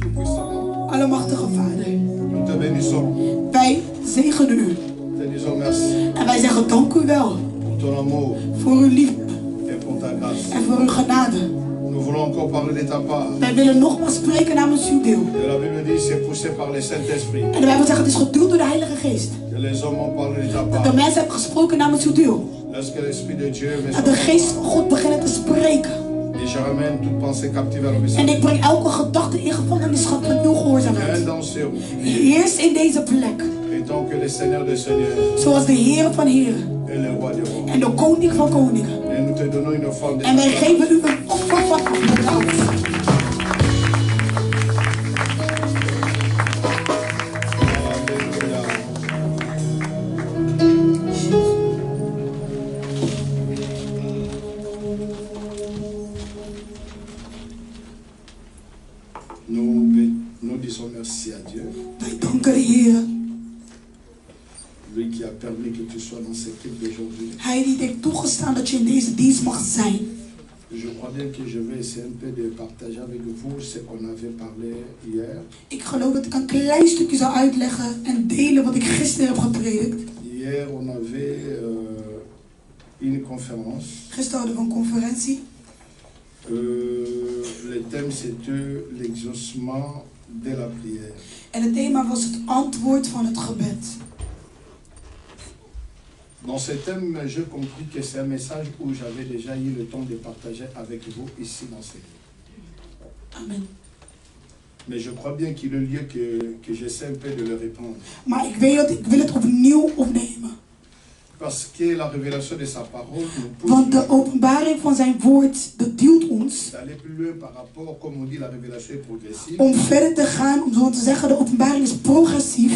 Tout-Puissant, Allemachtige Vader, nous te bénissons. wij zegenen u. Te disons merci En wij zeggen dank u wel pour ton amour voor uw liefde et pour ta grâce. en voor uw genade. Nous voulons encore parler de ta part. Wij willen nogmaals spreken namens uw deel. Et la Bible dit c'est poussé par le Saint-Esprit En de Bijbel zegt het is geduwd door de Heilige Geest. que les hommes ont parlé de ta Dat part. de mensen hebben gesproken namens uw deel. Lorsque l'Esprit de Dieu met Dat son de Geest van God beginnen te spreken. et je ramène toute pensée captive à En l'obéissance. ik breng elke gedachte in gevangenschap van uw gehoorzaamheid. Viens dans ces roues. Heers in deze plek. Et tant que le Seigneur des Seigneurs Zoals de Heer van Heren. et le Roi des Rois. En de Koning van Koningen. Et nous te donnons une offrande de En wij ta part. geven u een offer van applaus. Alléluia. Nous disons merci à Dieu, Wij danken de Heer. lui qui a permis que tu sois dans cette équipe d'aujourd'hui. Hij die heeft toegestaan dat je in deze dienst mag zijn. Je crois bien que je vais essayer un peu de partager avec vous ce qu'on avait parlé hier. Ik geloof dat ik een klein stukje zou uitleggen en delen wat ik gisteren heb gepredikt. Hier, on avait une conférence. Gisteren hadden we een conferentie. Le thème c'était l'exaucement de la prière. En het thema was het antwoord van het gebed. Dans ce thème, j'ai compris que c'est un message où j'avais déjà eu le temps de partager avec vous ici dans ce lieu. Amen. Mais je crois bien qu'il est lieu que j'essaie un peu de le répondre. Maar ik weet dat ik wil het opnieuw opnemen. Parce que la révélation de sa parole nous pousse Want de openbaring van zijn woord, dat duwt ons d'aller plus loin par rapport, comme on dit, la révélation est progressive. om verder te gaan, om zo te zeggen, de openbaring is progressief.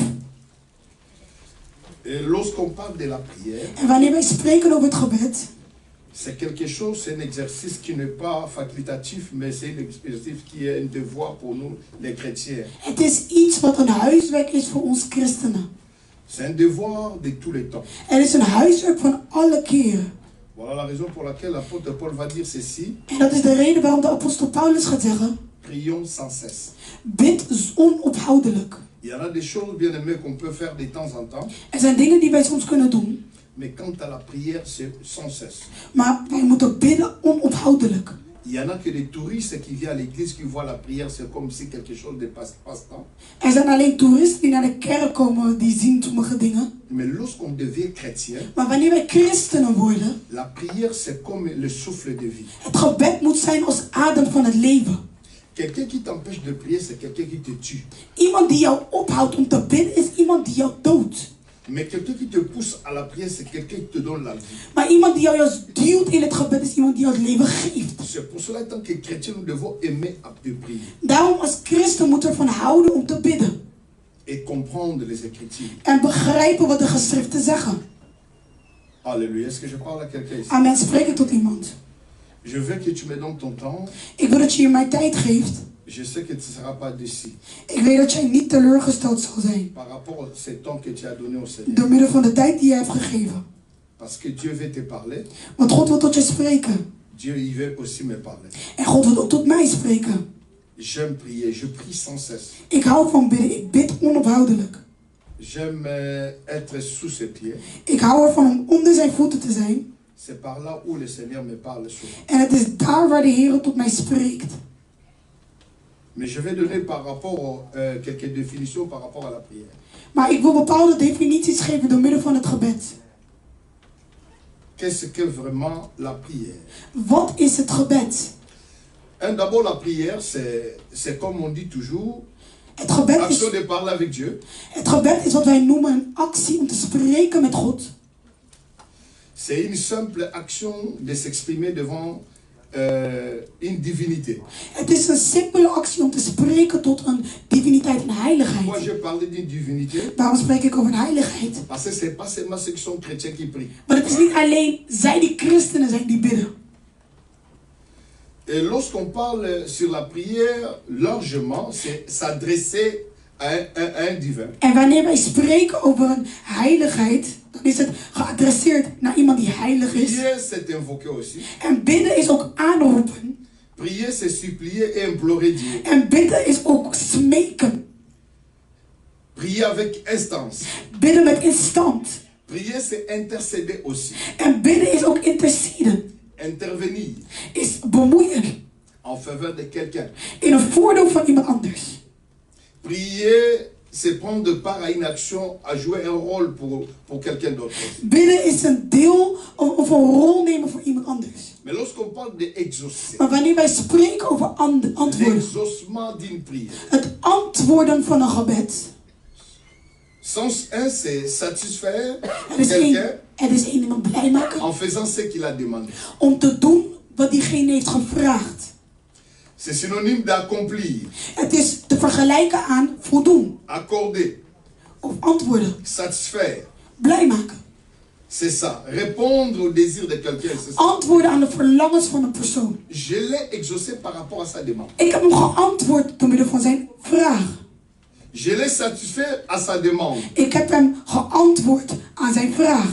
Et lorsqu'on parle de la prière, En wanneer wij spreken over het gebed, c'est quelque chose, c'est un exercice qui n'est pas facultatif, mais c'est un exercice qui est un devoir pour nous, les chrétiens. het is iets wat een huiswerk is voor ons christenen. C'est un devoir de tous les temps. Er is een huiswerk van alle keren. Voilà la raison pour laquelle l'apôtre Paul va dire ceci: En dat is de reden waarom de apostel Paulus gaat zeggen, prions sans cesse. bid onophoudelijk. Il y en a des choses bien aimées qu'on peut faire de temps en temps, Er zijn dingen die wij soms kunnen doen, mais quant à la prière, c'est sans cesse. maar wij moeten bidden onophoudelijk. Il y en a que des touristes qui viennent à l'église qui voient la prière, c'est comme si quelque chose de passe-temps. Er zijn alleen toeristen die naar de kerk komen, die zien sommige dingen. Mais lorsqu'on devient chrétien, Maar wanneer wij christenen worden, la prière c'est comme le souffle de vie. het gebed moet zijn als adem van het leven. Quelqu'un qui t'empêche de prier, c'est quelqu'un qui te tue. Iemand die jou ophoudt om te bidden, is iemand die jou doodt. Mais quelqu'un qui te pousse à la prière, c'est quelqu'un qui te donne la vie. Maar iemand die jou juist duwt in het gebed, is iemand die jou het leven geeft. C'est pour cela, en tant que chrétien, nous devons aimer à de prier Daarom als christen moeten we ervan houden om te bidden. et comprendre les Écritures. En begrijpen wat de geschriften zeggen. Alléluia. Est-ce que je parle à quelqu'un ici? Amen, spreek ik tot iemand. Je veux que tu me donnes ton temps. Ik wil dat je je mij tijd geeft. Je sais que tu ne seras pas déçu Ik weet dat jij niet teleurgesteld zal zijn. par rapport à ce temps que tu as donné au Seigneur. Door middel van de tijd die jij hebt gegeven. Parce que Dieu veut te parler. Want God wil tot je spreken. Dieu, il veut aussi me parler. En God wil ook tot mij spreken. J'aime prier. Je prie sans cesse. Ik hou van bidden. Ik bid onophoudelijk. J'aime être sous ses pieds. Ik hou ervan om onder zijn voeten te zijn. C'est par là où le Seigneur me parle souvent. En het is daar waar de Heer tot mij spreekt. Mais je vais donner par rapport quelques définitions par rapport à la prière. Maar ik wil bepaalde definities geven door middel van het gebed. Qu'est-ce que vraiment la prière? Wat is het gebed? Et d'abord, la prière, c'est comme on dit toujours, Het gebed action is, de parler avec Dieu. het gebed is wat wij noemen een actie om te spreken met God. C'est une simple action de s'exprimer devant une divinité. Het is een simpele actie om te spreken tot een diviniteit, een Moi, heiligheid. j'ai parlé d'une divinité Waarom spreek ik over een heiligheid? parce que c'est pas seulement ceux qui sont chrétiens qui prient. Maar het is niet alleen zij die christenen zijn die bidden. Et lorsqu'on parle sur la prière, largement, c'est s'adresser à un divin. En wanneer wij spreken over een heiligheid, dan is het geadresseerd naar iemand die heilig is. Prière, c'est invoquer aussi. En bidden is ook aanroepen. Prier, c'est supplier et implorer Dieu. En bidden is ook smeken. Prier avec instance. Bidden met instant. Prier, c'est intercéder aussi. En bidden is ook interceden. Intervenir Is bemoeien. en faveur de quelqu'un. In een voordeel van iemand anders. Prier, c'est prendre part à une action, à jouer un rôle pour quelqu'un d'autre. Bidden is een deel of een rol nemen voor iemand anders. Mais lorsqu'on parle d'exaucer, Maar wanneer wij spreken over antwoorden. l'exaucement d'une prière. Het antwoorden van een gebed. Sens 1, c'est satisfaire Het quelqu'un is iemand blij maken. en faisant ce qu'il a demandé. Om te doen wat diegene heeft gevraagd. C'est synonyme d'accomplir, Het is te vergelijken aan voldoen. accorder, Of antwoorden. satisfaire. Blij maken. C'est ça, répondre au désir de quelqu'un. C'est ça. Antwoorden aan de verlangens van een persoon. Je l'ai exaucé par rapport à sa demande. Ik heb hem geantwoord door middel van zijn vraag. Je l'ai satisfait à sa demande. Ik heb hem geantwoord aan zijn vraag.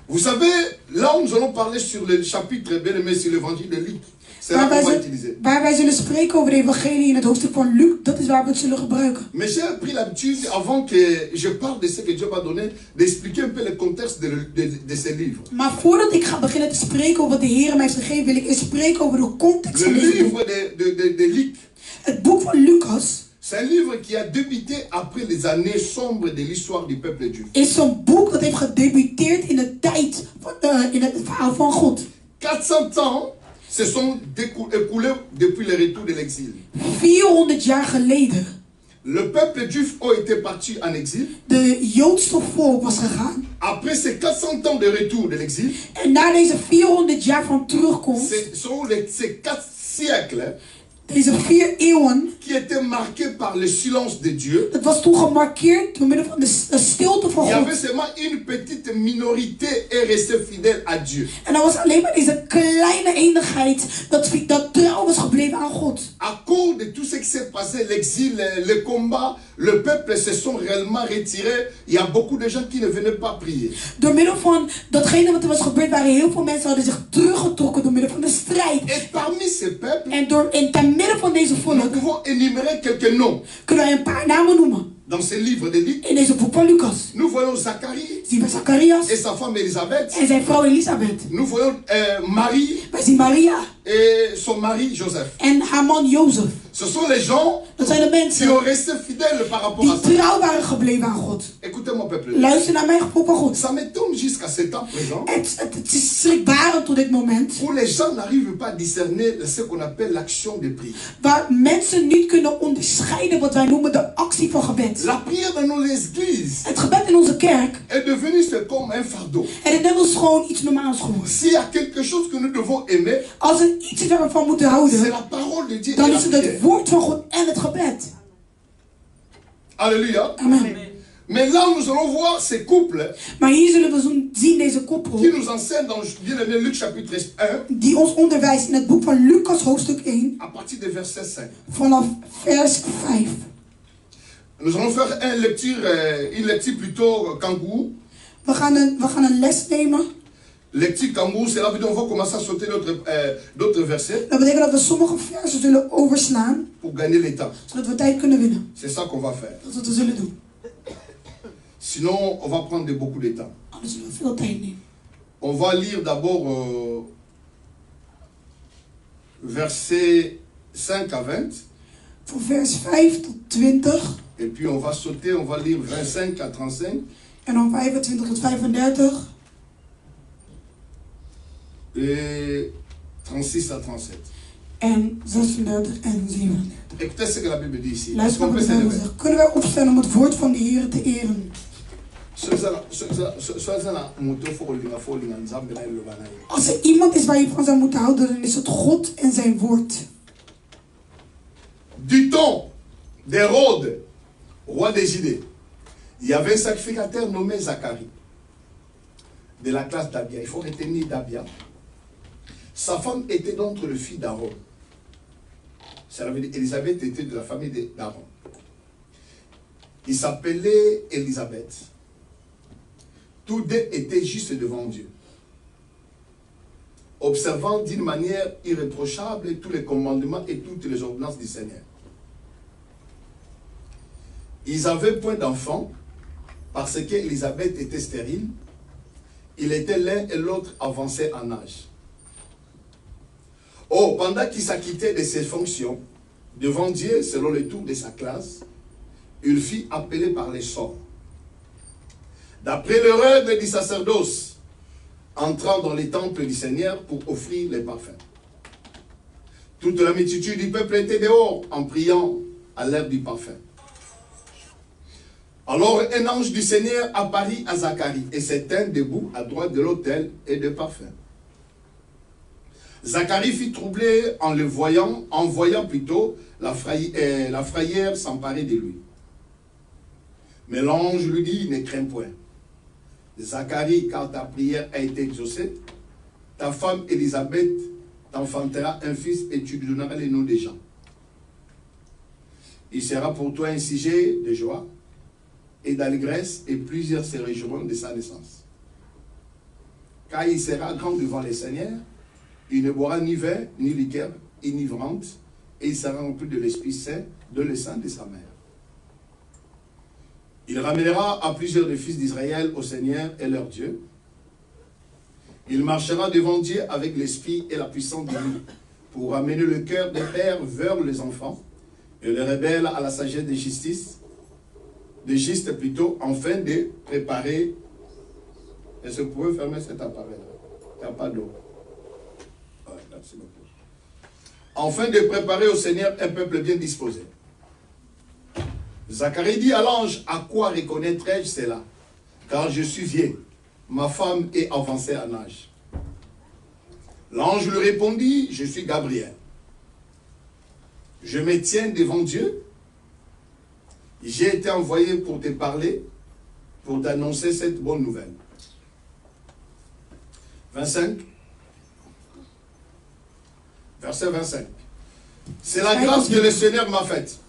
Vous savez, là où nous allons parler sur le chapitre bien aimé sur l'évangile de Luc, c'est là qu'on va utiliser. Waar wij zullen spreken over de evangelie in het hoofdstuk van Luc, dat is waar we het zullen gebruiken. Mais j'ai pris l'habitude, avant que je parle de ce que Dieu m'a donné, d'expliquer un peu le contexte de ces livres. Maar voordat ik ga beginnen te spreken over wat de Heer mij heeft gegeven, wil ik eens spreken over de context Le van deze boek. livre de Luc, Het boek van Lucas c'est un livre qui a débuté après les années sombres de l'histoire du peuple juif. is zo'n boek dat heeft gedebuteerd in de tijd van, in het verhaal van God. 400 ans se sont écoulés depuis le retour de l'exil. 400 jaar geleden. Le peuple juif a été parti en exil. De Joodse volk was gegaan. Après ces 400 ans de retour de l'exil, En na deze 400 jaar van terugkomst, ces 4 siècles deze 4 eeuwen, qui étaient marqués par le silence de Dieu. dat was toen gemarkeerd door middel van de stilte van Il y God. avait seulement une petite minorité est restée fidèle à Dieu. En er was alleen maar deze kleine eenigheid dat trouw was gebleven aan God. À cause de tout ce qui s'est passé, l'exil, le combat, le peuple se sont réellement retirés. Il y a beaucoup de gens qui ne venaient pas prier. Door middel van datgene wat er was gebeurd, waren heel veel mensen hadden zich teruggetrokken door middel van de strijd. Et parmi ces peuples, En ten midden van deze nous volk pouvons énumérer quelques noms. kunnen wij een paar namen noemen. Dans ce livre de Luc, In deze boek van Lucas nous voyons Zacharie zien we Zacharias et sa femme Élisabeth. en zijn vrouw Elisabeth. Nous voyons Marie Wij zien Maria et son mari Joseph. en haar man Jozef. Ce sont les gens Dat zijn de qui mensen ont resté fidèles par rapport à die ça. trouw waren gebleven aan God. Écoutez mon peuple. Luister naar mijn volk van God. Ça m'étonne jusqu'à ce temps présent Het is schrikbarend tot dit moment. où les gens n'arrivent pas à discerner ce qu'on appelle l'action de prière. Waar mensen niet kunnen onderscheiden wat wij noemen de actie van gebed. La prière dans nos églises Het gebed in onze kerk. est devenu comme un fardeau. En het net als gewoon iets normaals geworden. S'il y a quelque chose que nous devons aimer, Als er iets is waar we van moeten c'est houden, la parole de Dieu et dan la is het prière. het woord van God en het gebed. Alléluia. Amen. Mais là, nous allons voir ces couples Maar hier zullen we zien deze qui koppel nous enseignent dans bien-aimé Luc chapitre 1, die ons onderwijst in het boek van Lucas hoofdstuk 1 à partir de verset 5. vanaf vers 5. Nous allons faire une lecture plutôt kangourou. We gaan een les nemen. Lecture kangourou, c'est là où on va commencer à sauter d'autres versets Dat betekent dat we sommige versen zullen overslaan, pour gagner le temps. zodat we tijd kunnen winnen. C'est ça qu'on va faire. Dat is wat we zullen doen. Sinon, on va prendre beaucoup de temps. Anders zullen we veel tijd nemen. On va lire d'abord versets 5 à 20. Van vers 5 tot 20. Et puis on va sauter, on va lire 25 à 35. En dan 25 tot 35. Et 36 à 37. En 36 en 37. Écoutez ce que la Bible dit ici. Est-ce Luister qu'on naar peut wat de se Bijbel lever? zegt. Kunnen wij opstaan om het woord van de Heer te eren? Als er iemand is waar je van zou moeten houden, dan is het God en zijn woord. Du temps d'Hérode, roi des Judées, il y avait un sacrificateur nommé Zacharie, de la classe d'Abia. Il faut retenir d'Abia. Sa femme était d'entre le fils d'Aaron. Ça veut dire Élisabeth était de la famille d'Aaron. Il s'appelait Élisabeth. Tous deux étaient justes devant Dieu. observant d'une manière irréprochable tous les commandements et toutes les ordonnances du Seigneur. Ils avaient point d'enfants parce qu'Élisabeth était stérile. Il était l'un et l'autre avancés en âge. Oh, pendant qu'il s'acquittait de ses fonctions, devant Dieu, selon le tour de sa classe, il fut appelé par les sorts. D'après le règle du sacerdoce, entrant dans les temples du Seigneur pour offrir les parfums. Toute la multitude du peuple était dehors en priant à l'heure du parfum. Alors un ange du Seigneur apparut à Zacharie et se tint debout à droite de l'autel et de parfum. Zacharie fut troublé en voyant plutôt la frayeur s'emparer de lui. Mais l'ange lui dit, ne crains point. Zacharie, car ta prière a été exaucée, ta femme Élisabeth t'enfantera un fils et tu lui donneras le nom de Jean. Il sera pour toi un sujet de joie et d'allégresse, et plusieurs se réjouiront de sa naissance. Car il sera grand devant le Seigneur, il ne boira ni vin, ni liqueur enivrante, et il sera rempli de l'Esprit Saint, de le sang de sa mère. Il ramènera à plusieurs des fils d'Israël au Seigneur et leur Dieu. Il marchera devant Dieu avec l'esprit et la puissance divine, pour ramener le cœur des pères vers les enfants, et les rebelles à la sagesse de justice, afin de préparer. Est-ce que vous pouvez fermer cet appareil-là? Il n'y a pas d'eau. Ouais, merci beaucoup. Afin de préparer au Seigneur un peuple bien disposé. Zacharie dit à l'ange, à quoi reconnaîtrai-je cela? Car je suis vieux, ma femme est avancée en âge. L'ange lui répondit, je suis Gabriel. Je me tiens devant Dieu. J'ai été envoyé pour te parler, pour t'annoncer cette bonne nouvelle. 25. Verset 25. C'est la grâce que le Seigneur m'a faite.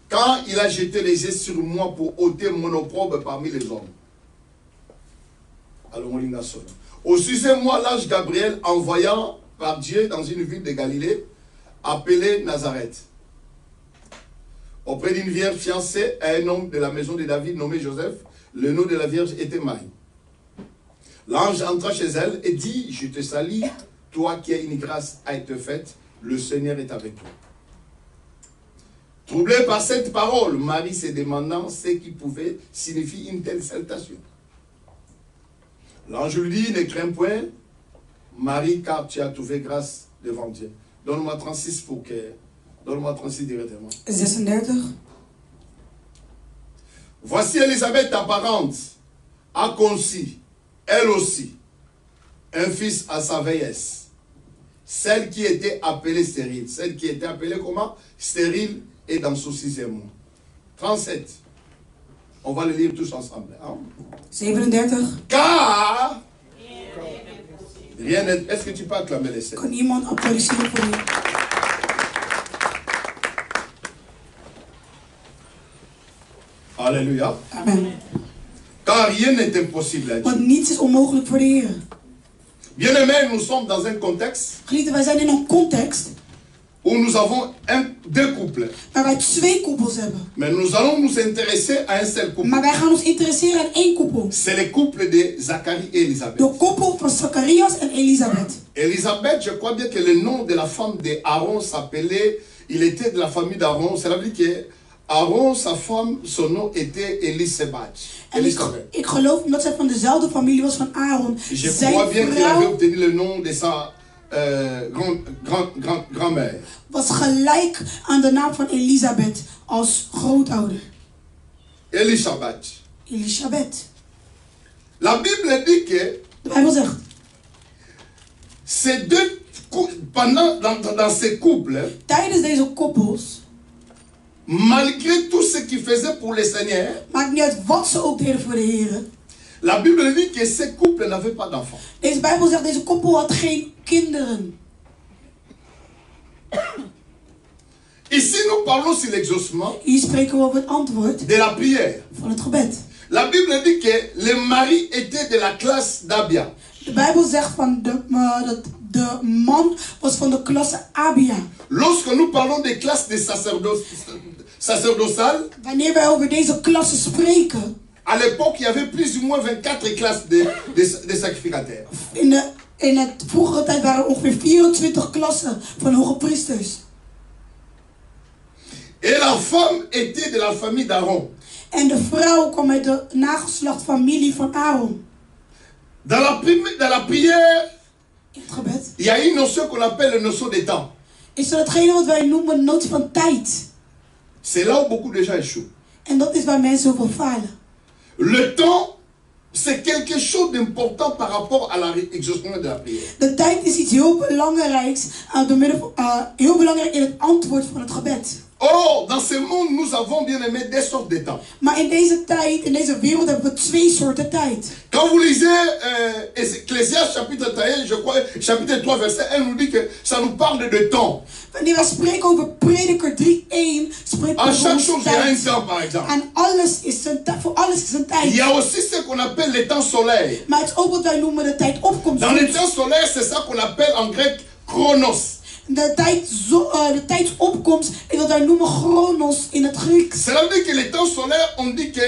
Quand il a jeté les yeux sur moi pour ôter mon opprobre parmi les hommes. Alors on lit la sonne. Au sujet, moi, l'ange Gabriel, envoyant par Dieu dans une ville de Galilée, appelée Nazareth, auprès d'une vierge fiancée à un homme de la maison de David nommé Joseph, le nom de la vierge était Marie. L'ange entra chez elle et dit, je te salue, toi qui as une grâce à être faite, le Seigneur est avec toi. Troublé par cette parole, Marie se demandant ce qui pouvait signifier une telle salutation. L'ange lui dit, ne crains point, Marie, car tu as trouvé grâce devant Dieu. Donne-moi 36 pour que... Donne-moi 36 directement. 36. Voici Élisabeth, ta parente, a conçu, elle aussi, un fils à sa vieillesse. Celle qui était appelée stérile. Celle qui était appelée comment? Stérile et dans son 6e mois. 37. On va le lire tous ensemble. Hein? 37. Car rien n'est... Est-ce que tu peux acclamer les Seigneurs? Kan iemand applaudisseren voor u? Alléluia. Amen. Car rien n'est impossible à Dieu. Want niets is onmogelijk voor de Heer. Bien-aimés, nous sommes dans un contexte Geliefden, wij zijn in een context où nous avons deux couples. waar wij 2 koppels hebben. Mais nous allons nous intéresser à un seul couple. Maar wij gaan ons interesseren aan 1 koppel. C'est le couple de Zacharie et Élisabeth. De koppel van Zacharias en Elisabeth. Élisabeth, je crois bien que le nom de la femme d'Aaron s'appelait, il était de la famille d'Aaron. Cela veut dire que Aaron, sa femme, son nom était Elisabeth. En ik geloof omdat zij van dezelfde familie was van Aaron. Je crois bien qu'il avait obtenu le nom de sa grand-mère. Was gelijk aan de naam van Elisabeth als grootouder. Elisabeth. Elisabeth. La Bible dit que De Bijbel zegt, ces deux, dans ces couples, tijdens deze koppels, malgré tout ce qu'ils faisaient pour le Seigneur, maakt niet uit wat ze ook deden voor de Heer. la Bible dit que ces couples n'avaient pas d'enfants. Deze Bijbel zegt, deze koppel had geen kinderen. Ici, nous parlons sur l'exaucement Hier spreken we over het antwoord de la prière. van het gebed. La Bible dit que le mari était de la classe d'Abia. De Bijbel zegt van dat de man was van de klasse Abia. Lorsque nous parlons des classes des sacerdotales, Wanneer wij over deze klasse spreken, à l'époque, il y avait plus ou moins 24 classes de sacrificateurs. In het vroegere tijd waren er ongeveer 24 klassen van hoge priesters. Et la femme était de la famille d'Aaron. En de vrouw kwam uit de nageslacht familie van Aaron. Dans la prière, In het gebed il y a une notion qu'on appelle la notion de temps. is er hetgene wat wij noemen notie van tijd. C'est là où beaucoup de gens échouent. En dat is waar mensen zoveel falen. Le temps, c'est quelque chose d'important par rapport à l'exaucement de la prière. De tijd is iets heel belangrijks, heel belangrijk in het antwoord van het gebed. Or, dans ce monde, nous avons bien aimé deux sortes de temps. Maar in deze tijd, in deze wereld hebben we twee soorten tijd. Quand vous lisez Ecclésiaste chapitre 3, je crois, chapitre 3, verset 1, nous dit que ça nous parle de temps. Wanneer wij spreken over Prediker 3:1, spreken À we chaque over chose, il y a un tijd. temps, par exemple. En alles is een tijd, voor alles is een tijd. Il y a aussi ce qu'on appelle le temps solaire. Maar het is ook wat wij noemen de tijd opkomst. Dans le temps solaire, c'est ça qu'on appelle en grec chronos. De tijdsopkomst is wat wij noemen chronos in het Grieks. Cela veut dire que le temps solaire, on dit que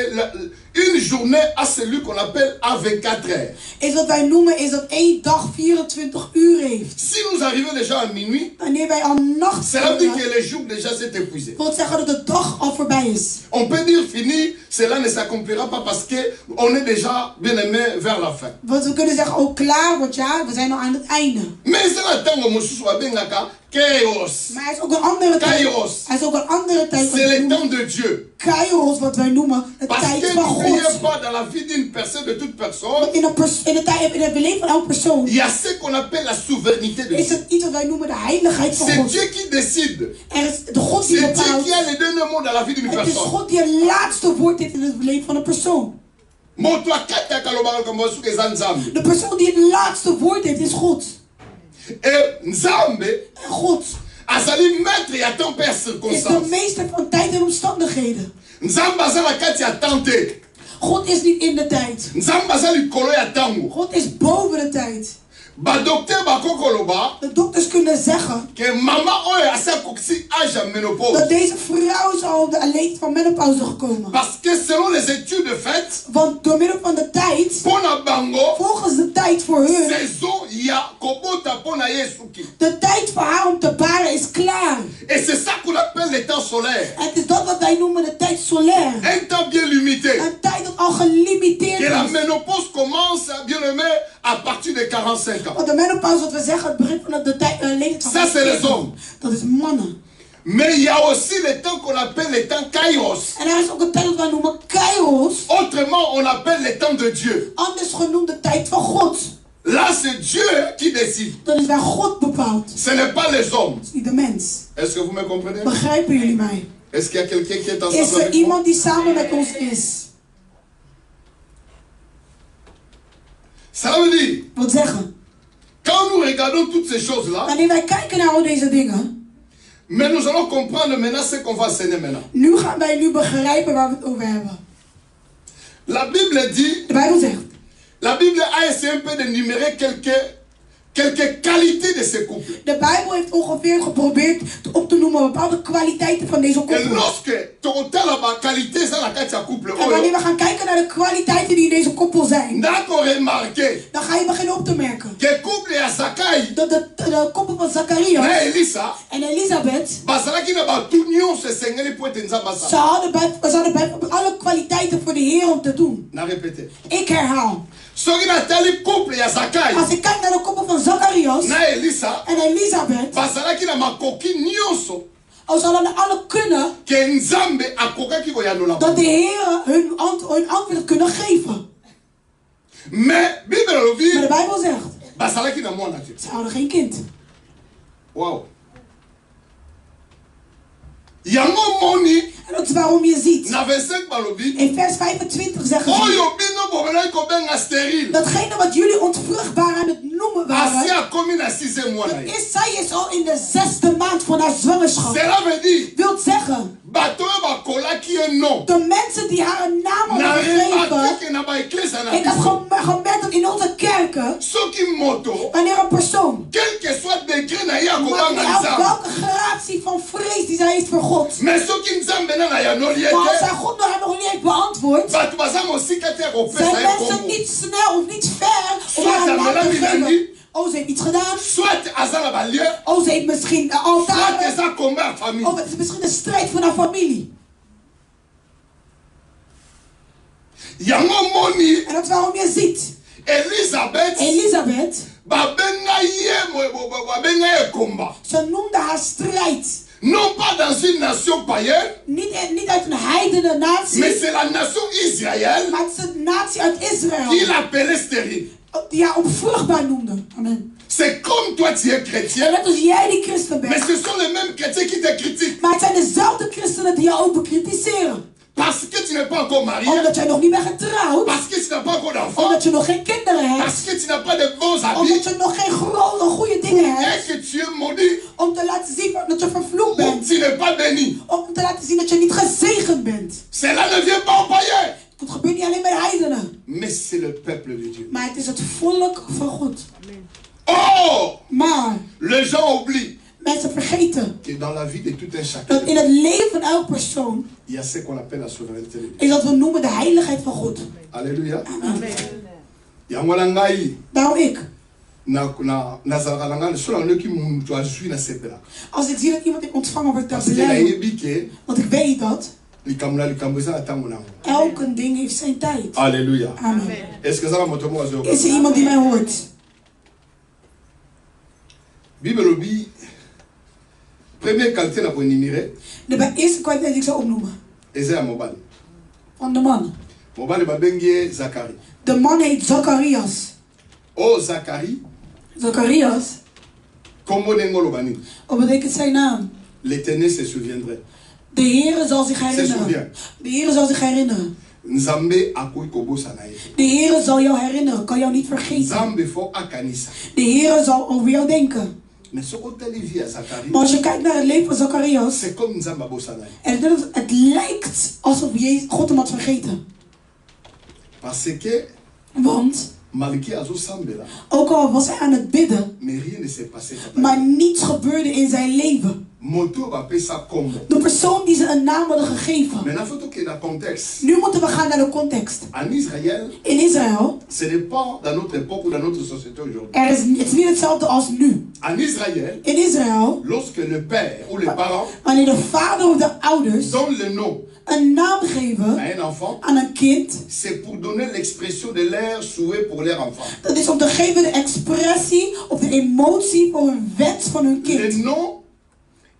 une journée a celui qu'on appelle à 24 heures. Is wat wij noemen is dat één dag 24 uur heeft. Si nous arrivons déjà à minuit, Wanneer wij al nacht cela veut dire komen, que le jour déjà s'est épuisé. wil zeggen dat de dag al voorbij is. On peut dire fini, cela ne s'accomplira pas parce qu'on est déjà bien aimé vers la fin. Want we kunnen zeggen, oh klaar, want ja, we zijn al aan het einde. Mais c'est la tango mosusu abengaka Kairos. Maar hij is ook een andere tijd. Kairos. Hij is ook een andere tijd. C'est le temps de Dieu. Kairos, wat wij noemen, de Parce tijd que van n'oubliez God. pas dans la vie d'une personne, de toute personne, In het leven van elke persoon il y a ce qu'on appelle la souveraineté de is Dieu. het iets wat wij noemen de heiligheid van C'est God. Dieu qui décide. Er is de God die C'est Dieu bepaalt. qui a le dernier mot dans la vie d'une Het is personne. God die het laatste woord heeft in het leven van een persoon. Moto akata kalobaka kambosu eza Nzambe. De persoon die het laatste woord heeft is God. Et Nzambe En God azali maître ya temps per is de circonstance. meester van tijd en omstandigheden. Nzambe aza na kati ya temps te. God is niet in de tijd. Nzambe aza likolo ya ntango. God is boven de tijd. Badokter bakokoloba De dokters kunnen zeggen ke mama oyo asakokisi âge ya dat ménopause. deze vrouw is al op de leeftijd van menopauze gekomen. Parce que selon les études faites, Want door middel van de tijd, pona bango, volgens de tijd voor hun, saison ya kobota pona yesuki. de tijd voor haar om te baren is klaar. Et c'est ça qu'on appelle le temps solaire. Het is dat wat wij noemen de tijd solaire. Un temps bien limité. Een tijd dat al gelimiteerd Que la is. ménopause commence, bien aimé, à partir de 45 ans. Want de menopauze, wat we zeggen, het begint van de leeftijd van Ça, c'est les hommes. Dat is mannen. Mais il y a aussi le temps qu'on appelle le temps kairos. En er is ook een tijd dat wij noemen kairos. Autrement, on appelle le temps de Dieu. Anders genoemd de tijd van God. Là, c'est Dieu qui décide. Dat is waar God bepaalt. Ce n'est pas les hommes. Dat is niet de mens. Est-ce que vous me comprenez? Begrijpen jullie mij? Est-ce qu'il y a quelqu'un qui est Is ensemble er avec moi? iemand die samen met ons is? Ça veut dire, Wat zeggen? quand nous regardons toutes ces choses-là, Wanneer wij kijken naar al deze dingen, mais nous allons comprendre maintenant ce qu'on va enseigner maintenant. nu gaan wij nu begrijpen waar we het over hebben. La Bible dit, De Bijbel zegt, la Bible a essayé un peu d'énumérer quelques qualités de ces couples. de Bijbel heeft ongeveer geprobeerd op te noemen bepaalde kwaliteiten van deze Et koppel. lorsque tu as la qualité, ça la qualité couple, En wanneer we gaan kijken naar de kwaliteiten die in deze koppel zijn, d'accord remarqué dan ga je beginnen op te merken que couple à Zakai, dat de koppel van Zacharias na Elisa, en Elisabeth, bazalaki na ba union se sengeli pour être nzamba ze sa. hadden bijvoorbeeld alle kwaliteiten voor de Heer om te doen. Na répété. Ik herhaal. Soki na tali couple à Zakai, Als ik kijk naar de koppel van Zacharias na Elisa, en Elisabeth, bazalaki na makoki nyonso als ze hadden alle kunnen, ke Nzambe akokaki koyanola. dat de Heer hun antwoord kunnen geven. Mais Bible Maar de lobi, Bijbel zegt, bazalaki na mwana te. ze hadden geen kind. Wow. Yango moni En dat is waarom je ziet. na 25 balobi. In vers 25 zeggen ze, Oyo bino bomelai kobenga stérile. datgene wat jullie ontvruchtbaar aan het noemen Asi waren, akomi na 6e mois na ye. zij is al in de 6e maand van haar zwangerschap. Cela veut dire, Wilt zeggen, bato oyo bakolaki ye non. de mensen die haar een naam Na hadden remarqué gegeven, ke na ba eklesa na ik heb biso. gemerkt dat in onze kerken, soki moto, wanneer een persoon, quel que soit degré na ya maakt kobanga niet uit nzambe, welke gratie van vrees die zij heeft voor God. mais soki nzambe na ya noli Maar als ete, hij God nog niet heeft beantwoord, bato baza mosika te zijn kopesa ye mensen kombo. niet snel of niet ver om Soit haar een naam te amela milandi, geven. Oh, ze heeft iets gedaan. soit aza na balieu, Oh, ze heeft misschien soit altaren. eza combat ya famille. Oh, het is misschien een strijd van haar familie. Yango moni, En dat is waarom je ziet, Elisabeth, Elisabeth, babenga ye combat. ze noemde haar strijd. Non pas dans une nation païenne, Niet uit een heidene natie, mais c'est la nation Israël maar het is een natie uit Israël. qui l'appelait stérile. Die haar onvruchtbaar noemde. Amen. C'est comme toi tu es En chrétien, net als jij die christen mais bent. ce sont les mêmes chrétiens qui te critiquent. Maar het zijn dezelfde christenen die jou ook bekritiseren. Parce que tu n'es pas encore marié, Omdat jij nog niet bent getrouwd. parce que tu n'as pas encore d'enfants, Omdat je nog geen kinderen hebt. parce que tu n'as pas de bons Omdat habits, je nog geen goede dingen et hebt. que tu es maudit, Om te laten zien dat je vervloekt ou bent. tu n'es pas béni. Om te laten zien dat je niet gezegend bent. Cela ne vient pas aux païens, Dat gebeurt niet alleen bij de heidenen. mais c'est le peuple de Dieu. Maar het is het volk van God. Oh, Maar les gens oublient mensen vergeten que dans la vie de tout un chacun, dat in het leven van elke persoon il y a ce qu'on appelle la souveraineté de Dieu. is dat we noemen de heiligheid van God. Alléluia. Amen. Yango na ngai, Daarom ik. nazalaka na ngai so na ndoki mutu azwi na sepela. Als ik zie dat iemand heeft ontvangen wordt dat Parce que blij. nayebi ke Want ik weet dat likambo na likambo eza na ntango nango. elke ding heeft zijn tijd. Alléluia. Amen. Est-ce que eza na moto moko azoyoka? Is er iemand die mij hoort? Bible lobi première qualité na koénuméré De eerste kwaliteit die ik zou opnoemen. eza ya mobali. Van de man. Mobali babengi ye Zakari. De man heet Zacharias. Oh Zakari, Zacharias. kombo ndenge oloba nini? Wat betekent zijn naam? L'Éternel se souviendrait. De Heere zal zich Se herinneren. souvient. De Heere zal zich herinneren. Nzambe akoki kobosana ye. De Heere zal jou herinneren. Kan jou niet vergeten. Nzambe fo akanisa. De Heere zal over jou denken. Mais soko tali vie ya Zakari, Maar als je kijkt naar het leven van Zacharias. c'est comme Nzambe abosana ye. En het lijkt alsof God hem had vergeten. Parce que Want malgré azosambela, ook al was hij aan het bidden. mais rien ne s'est passé. Maar niets gebeurde in zijn leven. Moto bapesa kombo. De persoon die ze een naam hadden gegeven. Maintenant faut que dans contexte. Nu moeten we gaan naar de context. En Israël, In Israël. ce n'est pas dans notre époque ou dans notre société aujourd'hui. Het is niet hetzelfde als nu. En Israël, In Israël. lorsque le père ou les parents Wanneer de vader of de ouders donnent le nom een naam geven à un enfant, aan een kind. c'est pour donner l'expression de leur souhait pour leur enfant. Dat is om te geven de expressie of de emotie voor hun wens van hun Le kind. nom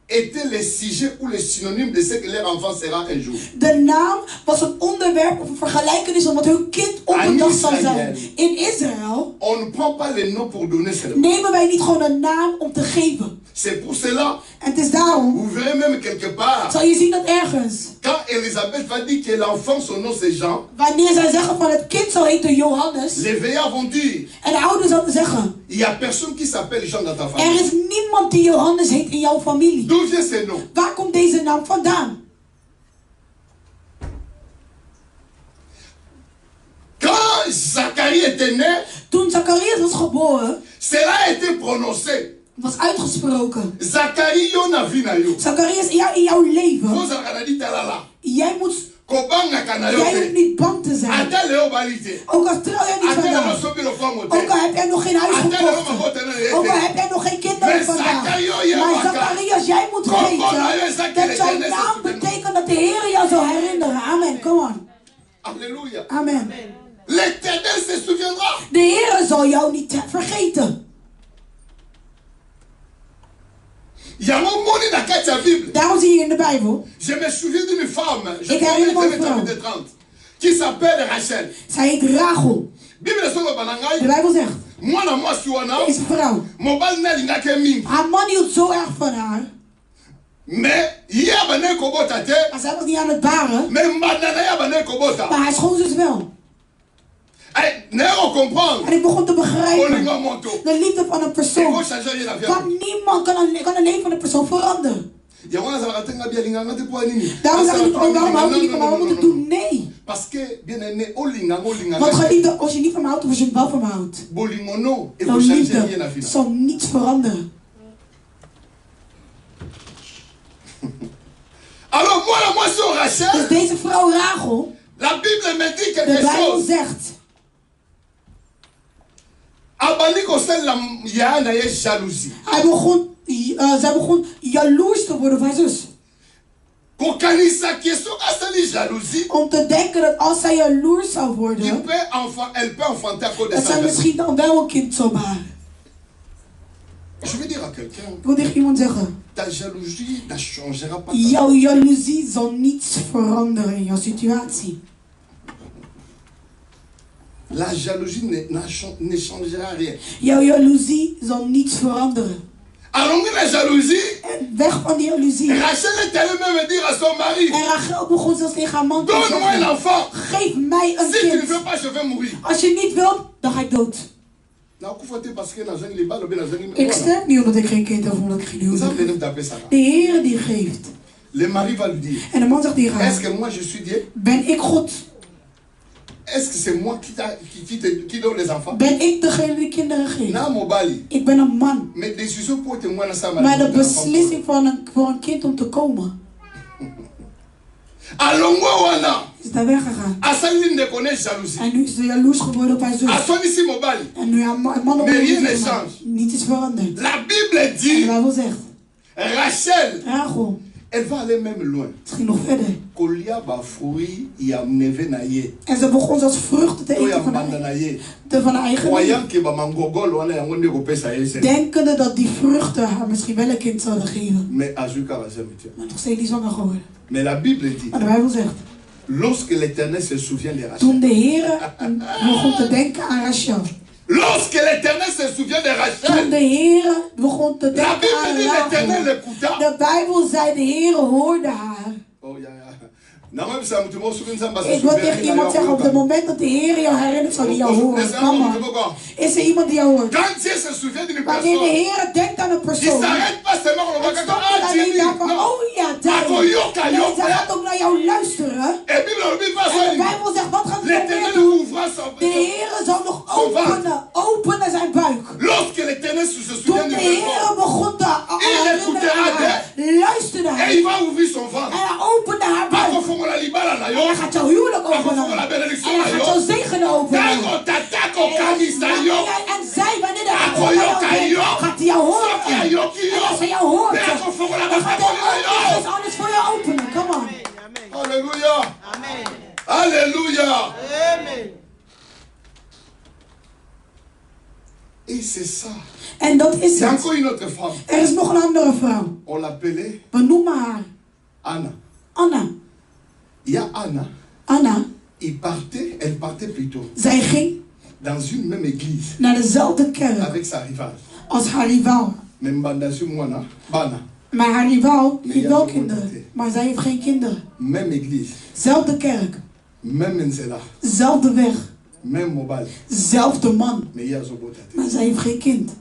était le sujet ou le synonyme de ce que leur enfant sera un jour. De naam was een onderwerp of een vergelijkenis van wat hun kind op een dag zal zijn. In Israël On ne prend pas le nom pour donner seulement. nemen wij niet gewoon een naam om te geven. C'est pour cela, En het is daarom, vous verrez même quelque part, zal je zien dat ergens, quand Elisabeth va dire que l'enfant, son nom c'est Jean, wanneer zij zeggen van het kind zal heten Johannes, les veillards vont dire, en de ouders zouden zeggen, il n'y a personne qui s'appelle Jean dans ta er famille. is niemand die Johannes heet in jouw familie. D'où vient ce nom? Waar komt deze naam vandaan? Quand Zacharie était né, Toen Zacharias was geboren, cela a été prononcé. was uitgesproken. Zacharie yo na vie na yo. Zacharias, in jouw leven, Faut zakana di talala. jij moet Kobanga na yo Jij hoeft te. niet bang te zijn. Ata leo balite. Ook al trouw jij niet Ata leo vandaag. sobi lo famo Ook al te. heb jij nog geen huis Ata leo gekocht. mabote na ye Ook al te. heb jij nog geen kinderen Maar vandaag. Zacharias, jij Maar wakker. Zacharias, jij moet Kom, weten kom, nou, jij zegt dat dat jouw je naam net betekent dat de Heer jou zal herinneren. Amen. Come on. Alléluia. Amen. L'Éternel se souviendra. De Heer zal jou niet vergeten. Yango moni na kati ya Bible. Daarom zie je in de Bijbel. Je me souviens d'une femme, je Ik herinner me connais een vrouw. de 30, qui s'appelle Rachel. Zij heet Rachel. Bible solo banangai. De Bijbel zegt, Mwana mwasi wana. deze vrouw. Mobile na lingake mingi. Haar man hield zo erg van haar. Mais hier bane kobota te. Maar zij was niet aan het baren. Mais mbandana ya bane kobota. Maar haar schoonzus wel. Hey, nero comprendre. En ik begon te begrijpen. Olinga monto. De liefde van een Il persoon. faut changer la vie. Kan niemand kan een leven van een persoon veranderen. Ya wana zala katenga bia linganga te kwa nini. Daarom zeg ik, waarom moet ik doen? Nee. Parce que, bien aimé, olinga. Want geliefde, als je niet van me houdt, of als je het wel van me houdt. Bolingono, et Jouw vous changez liefde rien à vie. zal niets veranderen. Alors, moi, sur Rachel, Dus deze vrouw Rachel, la Bible me dit de quelque Bijbel chose. zegt, Abani kosel la ya na ye jalousie. zij begon jaloers te worden van haar zus. Kokanisa question asali jalousie. Om te denken dat als zij jaloers zou Elle worden, peut enfanter à cause de dat sa zij jalousie. misschien dan wel een kind zou baren. Je veux dire à quelqu'un, Ik wil tegen iemand zeggen, ta jalousie ne changera pas. jouw jaloezie zal niets veranderen in jouw situatie. La jalousie ne changera rien. Jouw jaloezie zal niets veranderen. Allons la jalousie. En weg van die jaloezie. Rachel est allée même dire à son mari, En Rachel begon zelfs tegen haar man te donne-moi un zeggen, enfant. geef mij een Si tu ne kind. veux pas, je vais mourir. Als je niet wilt, dan ga ik dood. Ik sterf niet omdat ik geen kind heb of omdat ik geen huwelijk heb. De Heer die geeft. Le mari va lui dire, En de man zegt tegen haar, est-ce que moi je suis Dieu? ben ik God? Est-ce que c'est moi qui donne les enfants? Ben ik degene die kinderen geeft? Na mobali. Ik ben een man. Mais décision pour te moi na sa Maar de beslissing voor een kind om te komen Alongo wana. is daar weggegaan. Asali ne connaît jalousie. En nu is ze jaloers geworden op haar zus. Asoni si mobali. En nu haar man op Mais rien ne haar change. niets is veranderd. La Bible En de dit, Bijbel zegt, Rachel, Rachel, elle va aller même loin. het ging nog verder. Kolia ba fruit ya neve na ye. En ze begon zelfs vruchten te To ya eten van banda na ye. haar eigen leven. Croyant que ba mangogol wana yango nde ko pesa ye se. Denkende dat die vruchten haar misschien wel een kind zouden geven. Mais azuka va se mutua. Maar nog steeds niet zwanger geworden. Mais la Bible dit, Maar de Bijbel zegt, lorsque l'Éternel se souvient de Rachel. toen de Heer begon te denken aan Rachel. Lorsque l'Éternel se souvient de Toen Rachel. de Heer begon te La denken Bible aan dit l'Éternel Rachel. l'écouta. De Bijbel zei, de Heer hoorde haar. Oh ya ya. Na moi bisa mutu mo souvient ça Ik wil tegen iemand zeggen, op het moment dat de Heer jou herinnert, zal hij jou horen. Kom maar. Is er iemand die jou hoort? Quand Dieu se souvient d'une Wanneer de personne, Heer denkt aan een il persoon, s'arrête pas seulement au dan moment stopt hij ah dan niet Dieu. daar van, Non. oh ja, daar. Nee, zij gaat ook naar jou luisteren. Et Bible le Bible En de va Bijbel zegt, wat gaat hij nog meer l'Éternel doen? ouvra son De Heer zal nog openen zijn buik. Lorsque l'Éternel se Toen souvient de d'une Heer personne, begon te herinneren aan haar, luisterde et hij. il va ouvrir son En ventre. hij opende haar Pas buik. qu'on fonde la libala na En yo. hij gaat jouw huwelijk Pas qu'on fonde openen. la bénédiction En na hij gaat jouw yo. zegen openen. Tango tatako kanisa yo. En zij, wanneer de Heer naar jou denkt, gaat hij jou horen. En als hij jou hoort, Pas qu'on fonde la dan gaat hij bénédiction ook na eens yo. alles voor je openen. Come on. Alléluia. Alléluia. Et c'est ça. En dat is Il y a het. encore une autre femme. Er is nog een andere vrouw. On l'appelait We noemen haar Anna. Anna. Il y a Anna. Anna, Elle partait plutôt zij ging dans une même église naar dezelfde kerk avec sa rivale. als haar rivaal. Même Bandasu Mwana, Bana. Maar haar rivaal Nee, heeft ja, wel zo kinderen. wordt het. Maar zij heeft geen kinderen. Même église. Zelfde kerk. Même Nzela. Zelfde weg. Même Mobile. Zelfde man. Mais il y a Zobotate. Maar zij heeft geen kind.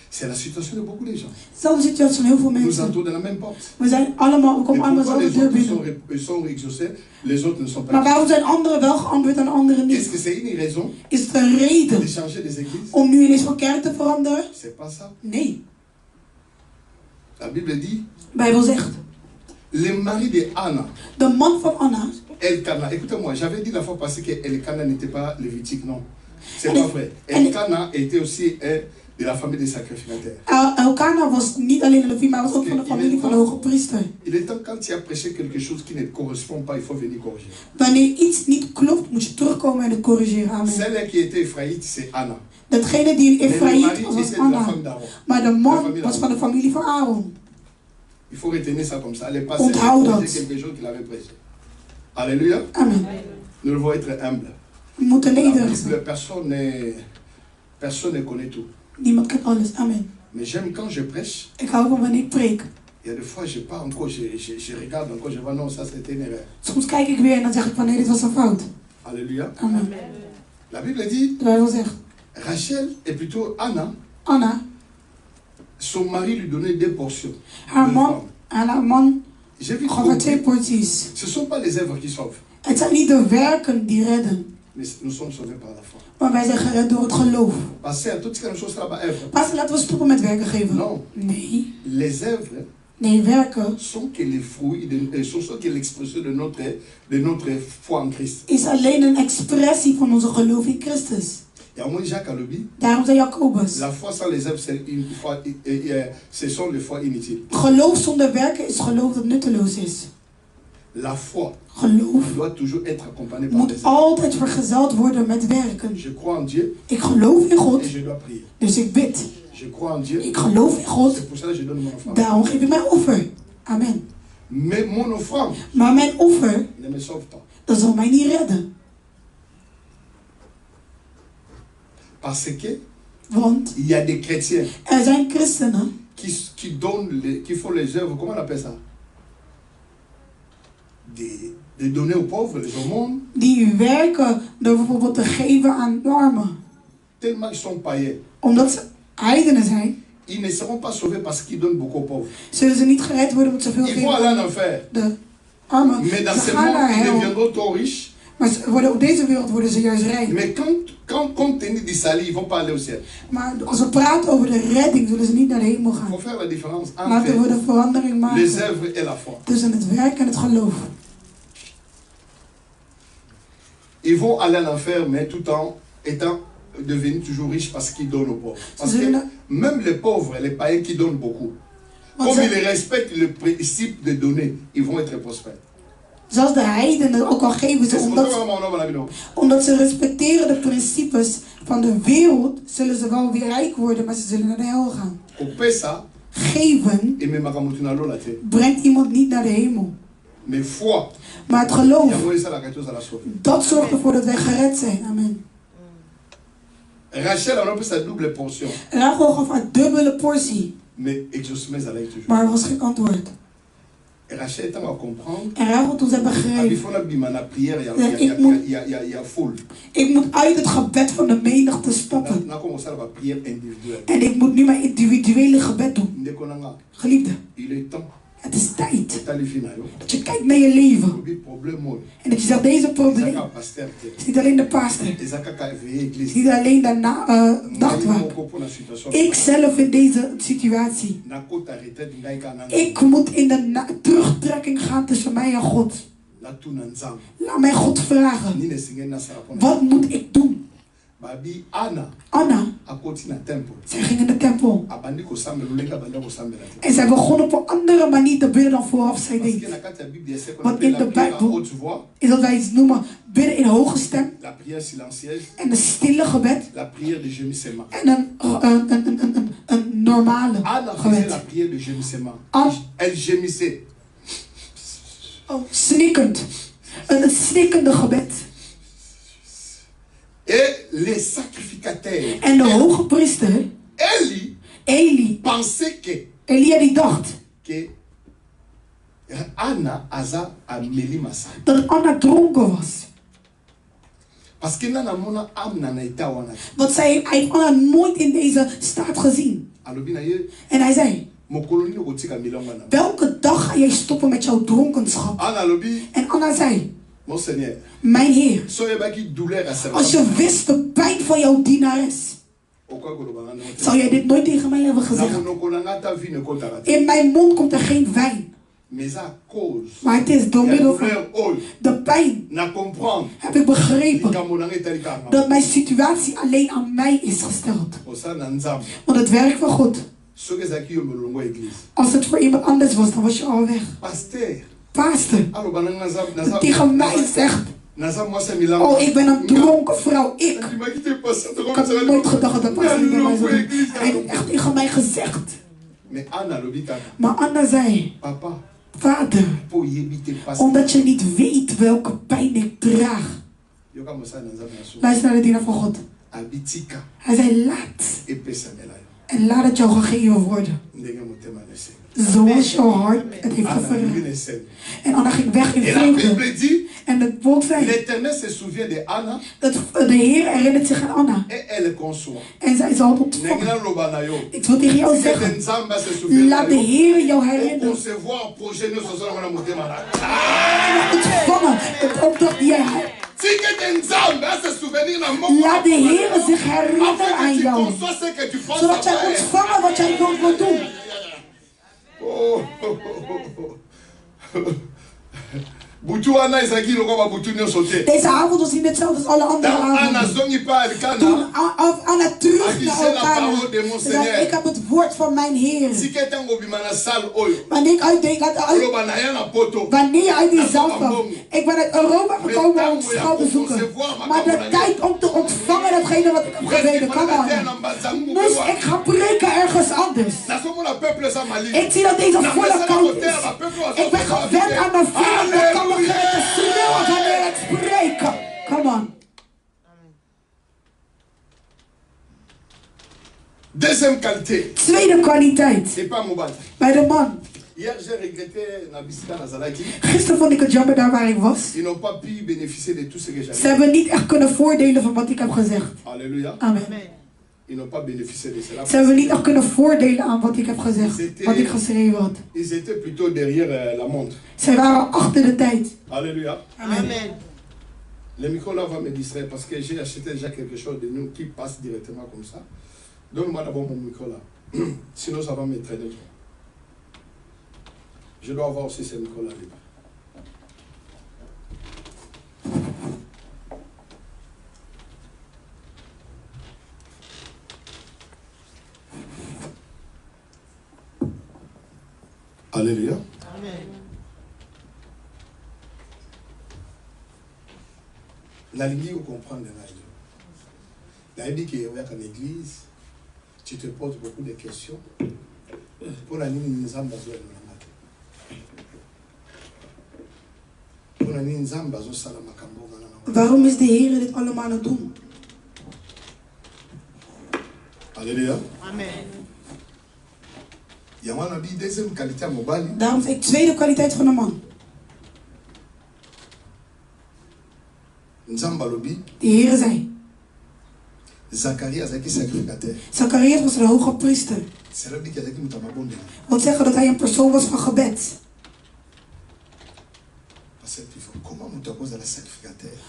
C'est la situation de beaucoup de gens. Zelfde situatie van heel veel Nous mensen. entourent de la même porte. We komen Mais allemaal pourquoi les dezelfde deur autres binnen. sont exaucés, les autres ne sont Maar pas. waarom zijn anderen wel geantwoord en anderen Est-ce niet? que c'est une raison Is het een reden de changer des églises? om nu ineens van kerk te veranderen? C'est pas ça. Nee. La Bible dit, De Bijbel zegt, le mari de Anna, de man van Anna, Elkana, écoutez-moi, j'avais dit la fois passée que Elkana n'était pas lévitique, non. C'est Elle pas est- vrai. elle est- Elkana était aussi un de la famille des sacrificateurs. Elkana was niet alleen een Levi, maar was ook van de familie van de hoge priester. Il est temps quand tu as prêché quelque chose qui ne correspond pas, il faut venir corriger. Wanneer iets niet klopt, moet je terugkomen en het corrigeren. Amen. Celle qui était Ephraïte, c'est Anna. Datgene die Mais le Ephraïm mari was, était was de la Anna. famille d'Aaron. Maar de La man famille was van de d'Aaron. familie van Aaron. Il faut retenir ça comme ça. Elle est passée Onthoud à dat. quelque chose qu'il avait prêché. Alléluia. Amen. Nous devons être humbles. We moeten La nederig Bible, zijn. personne ne connaît tout. Niemand kent alles. Amen. Mais j'aime quand je prêche. Ik hou van wanneer ik preek. Il y a des fois, je pars encore, je regarde encore, je vois non, ça c'était une erreur. Soms kijk ik weer en dan zeg ik van nee, dit was een fout. Alléluia. Amen. La Bible dit, De Bijbel zegt, Rachel est plutôt Anna, Anna, son mari lui donnait 2 portions. haar de man, femmes. aan haar man J'ai vu Gaf haar 2 porties. ce ne sont pas les œuvres qui sauvent, Het zijn niet de werken die redden. mais nous sommes sauvés par la foi. Maar wij zijn gered door het geloof. Parce que toutes ces choses là-bas, œuvres. Pastor, laten we stoppen met werken geven. Non, Nee. les œuvres Nee, werken sont que les fruits, sont que l'expression de notre foi en Christ. is alleen een expressie van onze geloof in Christus. Et à moi, Jacques Alobi, Daarom zei Jacobus. la foi sans les œuvres, ce sont les foi inutiles. Geloof zonder werken is geloof dat nutteloos is. La foi Geloof doit toujours être accompagnée par moet des œuvres. altijd vergezeld worden met werken. Je crois en Dieu Ik geloof in God, et je dois prier. dus ik bid. Je crois en Dieu, Ik geloof in God, c'est pour ça que je donne mon offrande. daarom geef ik mijn offer. Amen. Mais mon offrande Maar mijn offer, ne me sauve pas. dat zal mij niet redden. Parce que Want il y a des chrétiens er zijn christenen qui font les œuvres, comment on appelle ça? De donner aux pauvres, les aumônes, die werken door bijvoorbeeld te geven aan de armen. tellement ils sont païens. Omdat ze heidenen zijn, Ils ne seront pas sauvés parce qu'ils donnent beaucoup aux pauvres. zullen ze niet gered worden omdat ze veel Ils vont aller geven en aan enfer. de armen. Mais dans Ze ce gaan naar monde, ils hel. deviendront trop riches. Maar op deze wereld worden ze juist rijk. Mais compte tenu du salut, ils ne vont pas aller au ciel. Maar als we praten over de redding, zullen ze niet naar de hemel Il gaan. faut faire la différence Laten we de entre verandering les maken œuvres et la foi. tussen het werk en het geloof. Ils vont aller en enfer, mais tout en étant devenus toujours riches parce qu'ils donnent aux pauvres. Parce que même les pauvres, les païens qui donnent beaucoup, comme ils respectent le principe de donner, ils vont être prospères. Zelfs de heidenen, ook al geven ze, omdat ze respecteren de principes van de wereld, zullen ze wel weer rijk worden, maar ze zullen naar de hel gaan. Geven brengt iemand niet naar de hemel. Maar het geloof, dat zorgt ervoor dat wij gered zijn. Amen. Rachel a appelé sa double portion. Rachel gaf haar dubbele portie, Mais exaucement allait toujours. maar er was geen antwoord. Rachel est à comprendre. En Rachel toen zij begreep, ik moet uit het gebed van de menigte stappen. En ik moet nu mijn individuele gebed doen. Geliefde, het is tijd dat je kijkt naar je leven. En dat je zegt, deze probleem is niet alleen de pastor. Het is niet alleen de nachtwaak. Ik zelf in deze situatie. Ik moet in de terugtrekking gaan tussen mij en God. Laat mij God vragen. Wat moet ik doen? Anna, zij ging in de tempel. En zij begon op een andere manier te bidden dan vooraf zij deed. Want in de Bijbel is dat wij iets noemen bidden in hoge stem. En een stille gebed. En een normale gebed. Snikkend. Een snikkende gebed. Et les sacrificateurs. En de hoge priester, Eli, pensait que Elia die dacht Anna aza ameli masa. dat Anna dronken was. Parce que nana mona amna na itawana. Want hij heeft Anna nooit in deze staat gezien. En hij zei, welke dag ga jij stoppen met jouw dronkenschap? En Anna zei, mon Seigneur, mijn Heer, als je wist de pijn van jouw dienares, zou jij dit nooit tegen mij hebben gezegd. In mijn mond komt er geen wijn. Maar het is door middel van de pijn heb ik begrepen dat mijn situatie alleen aan mij is gesteld. Want het werk van God, als het voor iemand anders was, dan was je al weg. Pastor, tegen mij zegt, oh, ik ben een dronken vrouw. Ik had nooit gedacht dat pastor niet bij mij zou doen. Hij heeft echt tegen mij gezegd. Maar Anna zei, Vader, omdat je niet weet welke pijn ik draag. Luister naar de dienaar van God. Hij zei, laat. En laat het jou gegeven worden. Zoals jouw hart het heeft gevraagd. En Anna ging weg in vreugde. En het woord volk zijn. L'Éternel se souvient de Anna. De Heer herinnert zich aan Anna. Et elle conçoit. En zij zal het ontvangen. Ik wil tegen jou zeggen. Laat de Heer jou herinneren. Ontvangen het opdracht die jij hebt. Laat de Heer zich herinneren aan jou. Zodat jij ontvangen wat jij wilt doen. Deze avond was niet hetzelfde als alle andere avonden. Toen Anna terug naar Elkana. Ik heb het woord van mijn Heer. Wanneer je uit die zaal kwam. Ik ben uit Europa gekomen om schouw te zoeken. Maar de tijd om te ontvangen datgene wat ik heb gebeden. Moest ik gaan preken ergens anders. Ik zie dat deze volle kant is. Ik ben gewend aan mijn vingers. Come on. Deuxième qualité. Tweede kwaliteit. C'est pas mon bij de man. Hier, j'ai regretté Nabisika Nazalaki. Gisteren vond ik het jammer daar waar ik was. Ils n'ont pas pu bénéficier de tout ce que j'avais. Ze hebben niet echt kunnen voordelen van wat ik heb gezegd. Alléluia. Amen. Ils n'ont pas bénéficié de cela. Ze hebben niet echt kunnen voordelen aan wat ik heb gezegd, wat ik geschreven had. Ils étaient plutôt derrière la montre. Zij waren achter de tijd. Alléluia. Amen. Le micro là va me distraire parce que j'ai acheté déjà quelque chose de nous qui passe directement comme ça. Donne-moi d'abord mon micro là. Sinon ça va me traîner. Je dois avoir aussi ce micro là. Alléluia. Amen. La ligne, vous comprenez la ligne qui est ouverte en église, tu te poses beaucoup de questions. Pour la ligne, nous avons besoin de la pour la ligne, nous avons besoin de Salamakambo. Waarom is de Heer dit allemaal aan het doen? Alléluia. Amen. Daarom is ik tweede kwaliteit van een man. De Heer zei. Zacharias was een hoge priester. Wat zeggen dat hij een persoon was van gebed.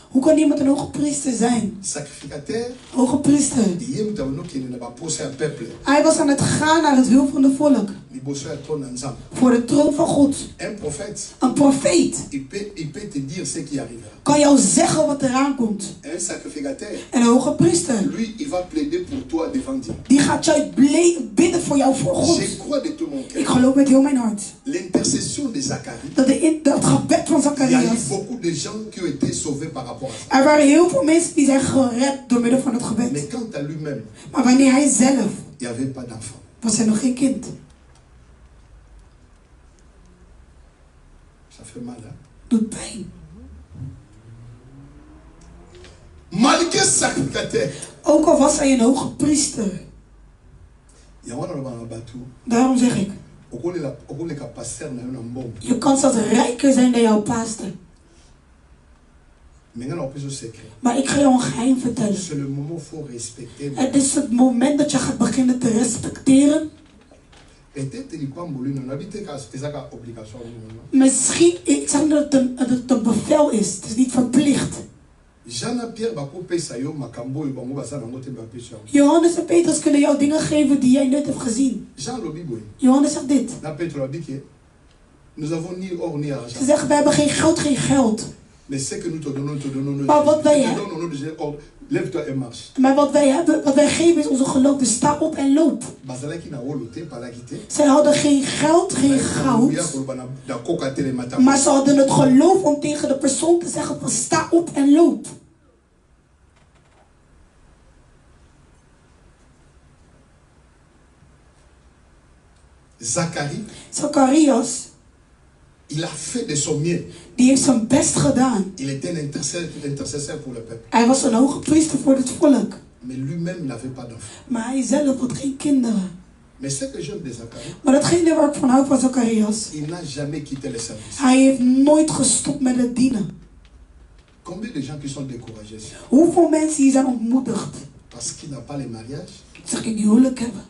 Hoe kan iemand een hoge priester zijn? Hoge priester. Hij was aan het gaan naar het hulp van de volk. Voor de troon van God. Een profeet. Kan jou zeggen wat eraan komt. En een hoge priester. Die gaat jou bidden voor jou voor God. Ik geloof met heel mijn hart. Dat het gebed van Zacharias. Er waren heel veel mensen die zijn gered door middel van het gebed. Maar wanneer hij zelf was er nog geen kind. Doet pijn. Ook al was hij een hoge priester. Daarom zeg ik. Je kan zelfs rijker zijn dan jouw pastor. Maar ik ga jou een geheim vertellen. Het is het moment dat je gaat beginnen te respecteren. Misschien, ik zeg dat het een bevel is. Het is niet verplicht. Johannes en Petrus kunnen jou dingen geven die jij nooit hebt gezien. Johannes zegt dit. Ze zeggen, wij hebben geen geld, geen geld. Maar wat wij hebben, wat wij geven is onze geloof. Dus sta op en loop. Zij hadden geen geld, geen goud. Maar ze hadden het geloof om tegen de persoon te zeggen van sta op en loop. Zacharias. Il a fait de son mieux. Die heeft zijn best gedaan. Il était un intercesseur pour le peuple. Hij was een hoge priester voor het volk. Mais lui-même n'avait pas d'enfants. Maar hij zelf had geen kinderen. Mais ce que j'aime de Zacharie. Maar datgene waar ik van hou van Zacharias. Il n'a jamais quitté le service. Hij heeft nooit gestopt met het dienen. Combien de gens qui sont découragés? Hoeveel mensen hier zijn ontmoedigd? Parce qu'il n'a pas les mariages. Zeg ik niet huwelijk hebben.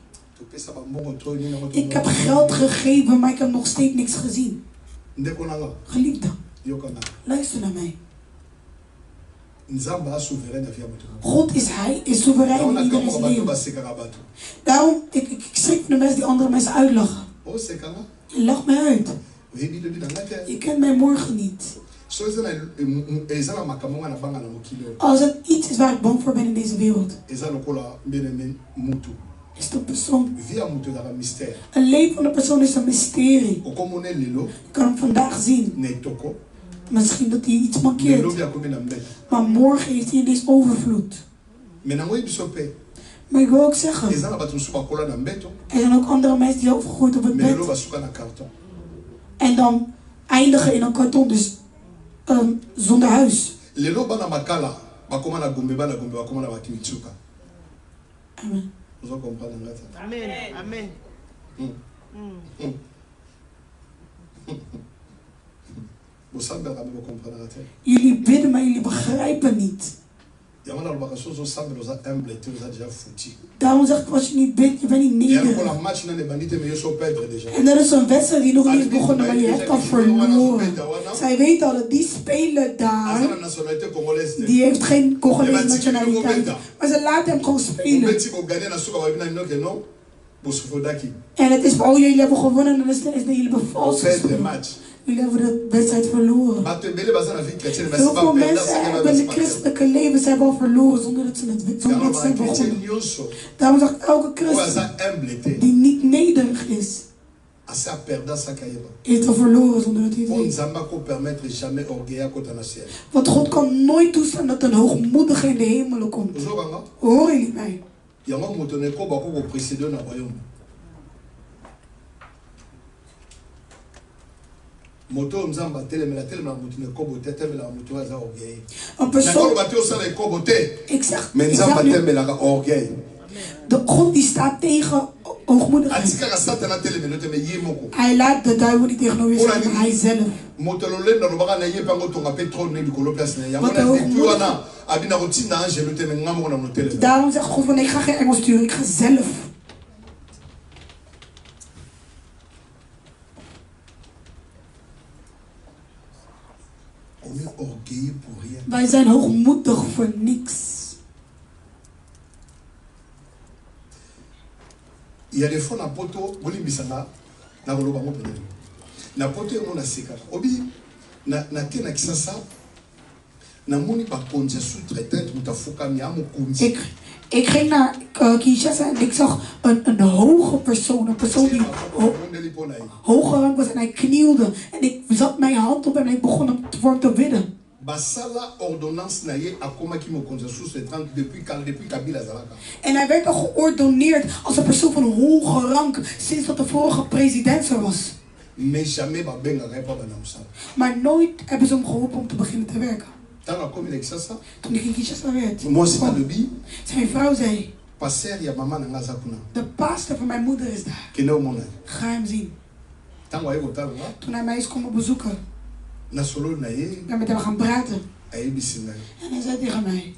Ik heb geld gegeven, maar ik heb nog steeds niks gezien. Geliefde, luister naar mij. God is Hij, is soeverein in iedereen's leven. Daarom, ik schrik van de mensen die andere mensen uitlachen. Je lacht mij uit. Je kent mij morgen niet. Als er iets is waar ik bang voor ben in deze wereld, is de persoon. Een leven van een persoon is een mysterie. Je kan hem vandaag zien. Misschien dat hij iets mankeert. Maar morgen heeft hij ineens overvloed. Maar ik wil ook zeggen, er zijn ook andere mensen die overgegooid op het bed. En dan eindigen in een karton, dus zonder huis. Amen. Amen. Amen. Jullie bidden, maar jullie begrijpen niet. Daarom zeg ik, als je niet bidt, je bent niet nederig. En er is een wedstrijd die nog niet is begonnen, maar je hebt al verloren. Zij weten al dat die speler daar, die heeft geen Congolese nationaliteit. Maar ze laten hem gewoon spelen. En het is, oh jullie hebben gewonnen en dan is jullie hebben vals gespeeld. Jullie hebben de wedstrijd verloren. Heel veel mensen hebben de christelijke leven, ze hebben al verloren zonder dat ze het zijn begonnen. Daarom zegt elke christen die niet nederig is, heeft al verloren zonder dat hij het weet. Want God kan nooit toestaan dat een hoogmoedige in de hemelen komt. Horen jullie mij? Een persoon, ik zeg nu, de God die staat tegen hoogmoedigheid. Hij laat de duivel niet tegenover je staan, maar hij zelf. Daarom zegt God van, ik ga geen engel sturen, ik ga zelf. Wij zijn hoogmoedig voor niks. Il y a des fois na poto bolimbisanga na koloba ngo pene na poto ngo na seka obi na tena kisasa na moni ba konja sous-traitant mutafuka mi amo kunzi. Ik ging naar Kinshasa en ik zag een hoge persoon, een persoon die hoger rang was en hij knielde. En ik zat mijn hand op en ik begon voor te bidden. En hij werd al geordoneerd als een persoon van hoge rang sinds dat de vorige president er was. Maar nooit hebben ze hem geholpen om te beginnen te werken. Toen ik in Kinshasa werd, zijn vrouw zei, de pastor van mijn moeder is daar. Ga hem zien. Toen hij mij is komen bezoeken, ik ben met hem gaan praten. En hij zei tegen mij,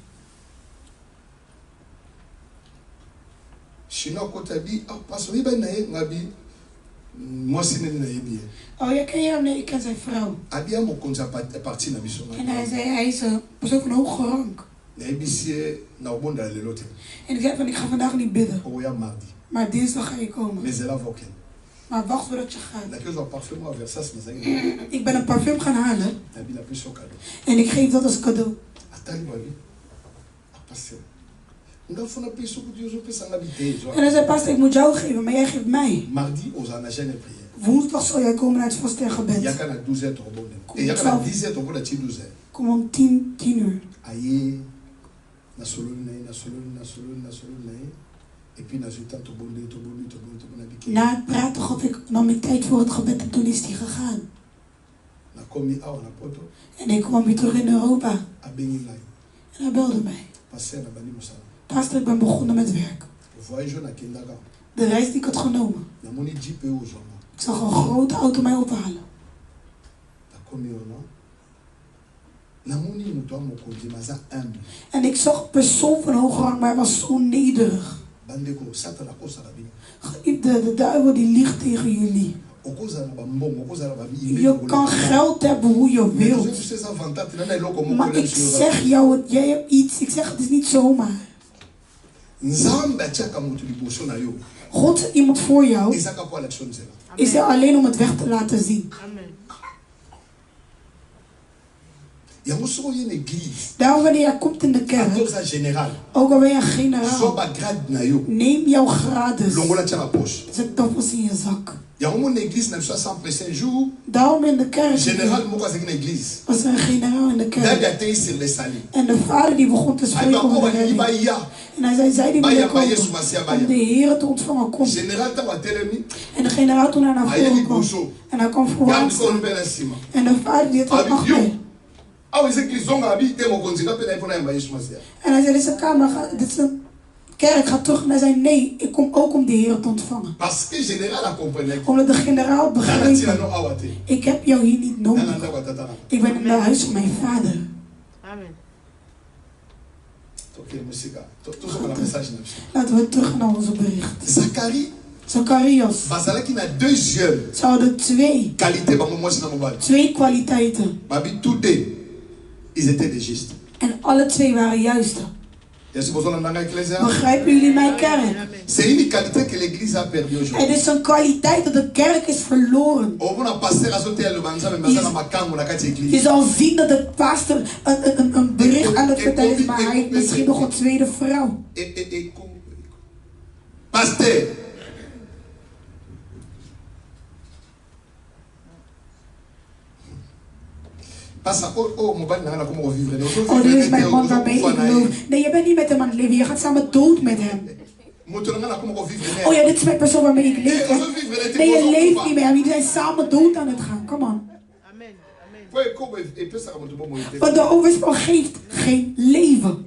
oh ja, ken je hem? Nee, ik ken zijn vrouw. En hij zei, hij is een persoon van hoge rang. En ik zei van, ik ga vandaag niet bidden. Maar dinsdag ga je komen. Maar wacht voordat je gaat. Ik ben een parfum gaan halen. En ik geef dat als cadeau. En hij zei, pastor, ik moet jou geven, maar jij geeft mij. Woensdag zal jij komen naar het vasten en gebed. Kom om 10 uur. Na het praten gaf ik nam ik tijd voor het gebed en toen is hij gegaan. En ik kwam weer terug in Europa. En hij belde mij. Pastor, ik ben begonnen met werk. De reis die ik had genomen. Ik zag een grote auto mij ophalen. En ik zag een persoon van hoge rang, maar hij was zo nederig. De duivel die liegt tegen jullie. Je kan geld hebben hoe je wilt. Maar ik zeg jou, jij hebt iets. Ik zeg het is niet zomaar. God zet iemand voor jou. Is er alleen om het weg te laten zien. Daarom wanneer je komt in de kerk, ook al ben je een generaal, neem jouw grades. Zet dat vast in je zak. Daarom in de kerk was er een generaal in de kerk. En de vader die begon te spreken over de redding. En hij zei, zij die willen komen om de Heer te ontvangen, kom. En de generaal toen hij naar voren kwam. En hij kwam vooraan staan. En de vader die het had achter. En hij zei, dit is een kamer, dit is een kerk, ga terug. En hij zei, nee, ik kom ook om de Heer te ontvangen. Omdat de generaal begreep, ik heb jou hier niet nodig. Ik ben in het huis van mijn vader. Amen. Laten we terug naar onze bericht. Zacharias. Ze hadden twee kwaliteiten. Ils étaient des justes. En alle twee waren juist. Begrijpen jullie mijn kerk? Het is een kwaliteit dat de kerk is verloren. Je zal zien dat de pastor een bericht aan het vertellen is, maar hij heeft misschien nog een tweede vrouw. Pasteur. Oh, dit is mijn man waarmee ik loop. Nee, je bent niet met hem aan het leven. Je gaat samen dood met hem. Oh ja, dit is mijn persoon waarmee ik leef. Nee, je leeft niet met hem. Jullie zijn samen dood aan het gaan. Come on. Want de overspel geeft geen leven.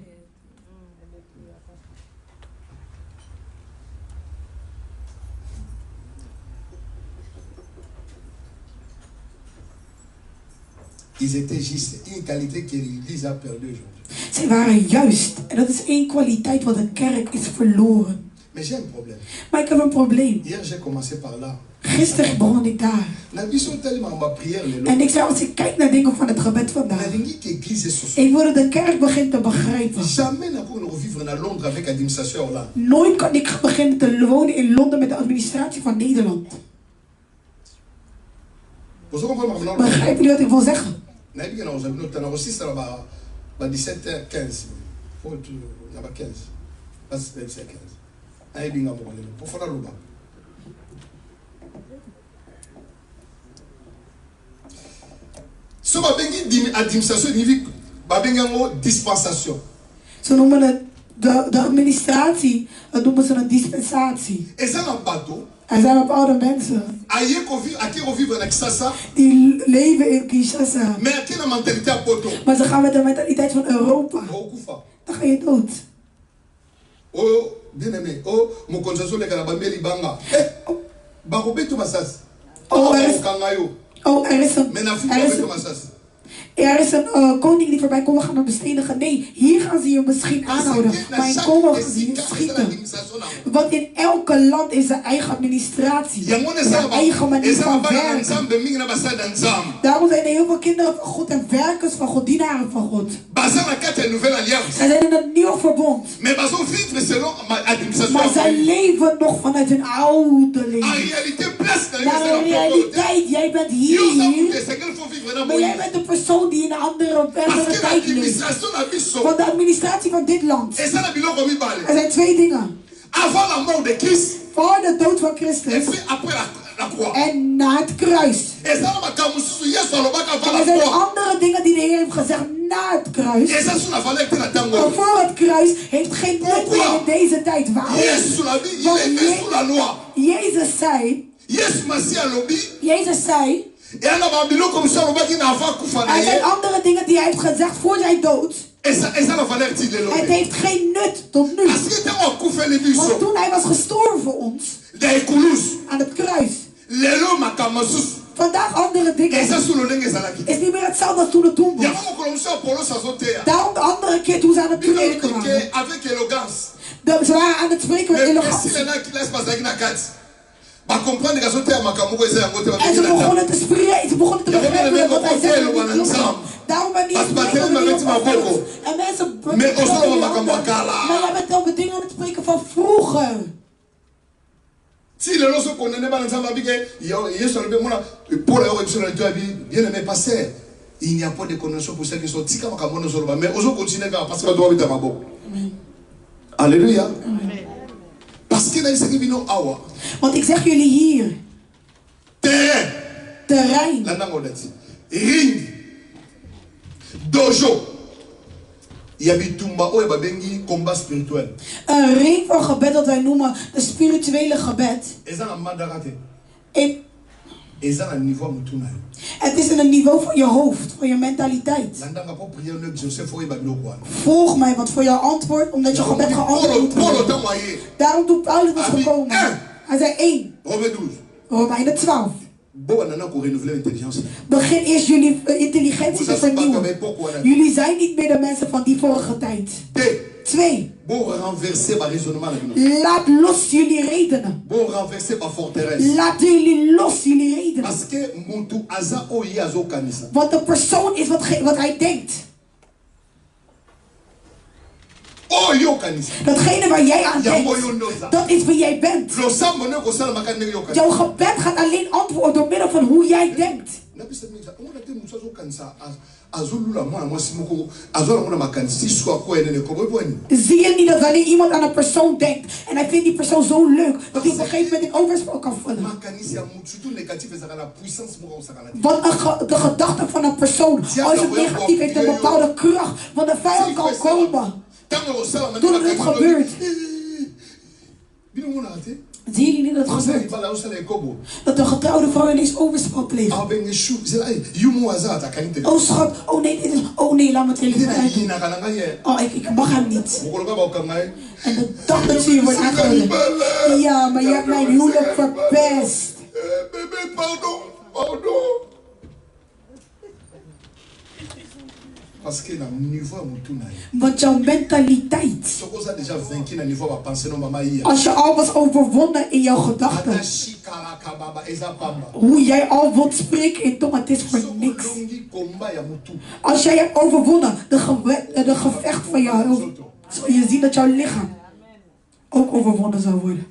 Ils étaient justes. Une qualité que l'Église a perdue aujourd'hui. Zij waren juist. En dat is één kwaliteit wat de kerk is verloren. Mais j'ai un problème. Maar ik heb een probleem. Hier j'ai commencé par là. Gisteren begon ik daar. En ik zei, als ik kijk naar dingen van het gebed vandaag, ik wil dat de kerk begint te begrijpen. Nooit kan ik beginnen te wonen in Londen met de administratie van Nederland. Begrijpen jullie wat ik wil zeggen? So administration dispensation. Ze noemen het de administratie, dat noemen ze een dispensatie. Er zijn bepaalde mensen die leven in Kinshasa, maar ze gaan met de mentaliteit van Europa. Dan ga je dood. Oh, bien aimé. Oh, mon consensus le karabameli banga. Er is een koning die voorbij komt, we gaan hem bestedigen. Nee, hier gaan ze je misschien aanhouden. Maar in Congo gaan ze je schieten. Want in elke land is zijn eigen administratie. Zijn eigen manier van werken. Daarom zijn er heel veel kinderen van God en werkers van God, dienaren van God. Zij zijn in het nieuwe verbond. Maar zij leven nog vanuit hun oude leven. Maar in realiteit, jij bent hier. Maar jij bent de persoon die in een andere tijd leeft. Van de administratie van dit land. Er zijn twee dingen. Voor de dood van Christus. En na het kruis. En er zijn andere dingen die de Heer heeft gezegd na het kruis. Maar voor het kruis heeft geen nut meer in deze tijd. Waarom? Jezus zei. Er zijn andere dingen die hij heeft gezegd voor zijn dood. Het heeft geen nut tot nu. Want toen hij was gestorven voor ons aan het kruis, Vandaag andere dingen. Is niet meer hetzelfde als toen het toen was. Daarom de andere keer toen ze aan het prediken waren. Ze waren aan het spreken met eloquentie. En ze begonnen te spreken, ze begonnen te begrijpen wat hij zei. Daarom ben ik niet spreken. En mensen maar jij bent over dingen aan het spreken van vroeger. Si le loso condamné par l'ensemble avec bien aimé pasteur, il n'y a pas de condamnation pour ceux qui sont tika makamono soloba, mais on continue parce que doit être mabo. Alléluia. Parce que là c'est vino awa. Want ik zeg jullie hier. Terrein. Ring. Dojo. Combat spirituel. Een ring van gebed dat wij noemen de spirituele gebed. Het is in een niveau van je hoofd, van je mentaliteit. Volg mij, want voor jouw antwoord, omdat je gebed geantwoord moet worden. Daarom toen Paulus was gekomen. Hij zei 1. Romeinen 12. Begin eerst jullie intelligentie te vernieuwen. Jullie zijn niet meer de mensen van die vorige tijd. 2. Laat los jullie redenen. Laat jullie los jullie redenen. Want de persoon is wat hij denkt. Datgene waar jij aan denkt, dat is wie jij bent. Jouw gebed gaat alleen antwoorden door middel van hoe jij denkt. Zie je niet dat wanneer iemand aan een persoon denkt en hij vindt die persoon zo leuk, dat hij op een gegeven moment een overspel kan vullen? Want de gedachte van een persoon, als het negatief heeft, een bepaalde kracht, want de vijand kan komen. Toen het gebeurt. Zie jullie niet dat het gebeurt? Dat de getrouwde vrouw ineens overspel pleegt. Oh schat, oh nee, laat me het even uitdoen. Oh, ik mag hem niet. En de dag dat je wordt aangehouden. Ja, maar je hebt mijn huwelijk verpest. Want jouw mentaliteit. Als je al was overwonnen in jouw gedachten. Hoe jij al wilt spreken in tong, het is voor niks. Als jij hebt overwonnen de gevecht van jouw hoofd, zul je zien dat jouw lichaam ook overwonnen zal worden.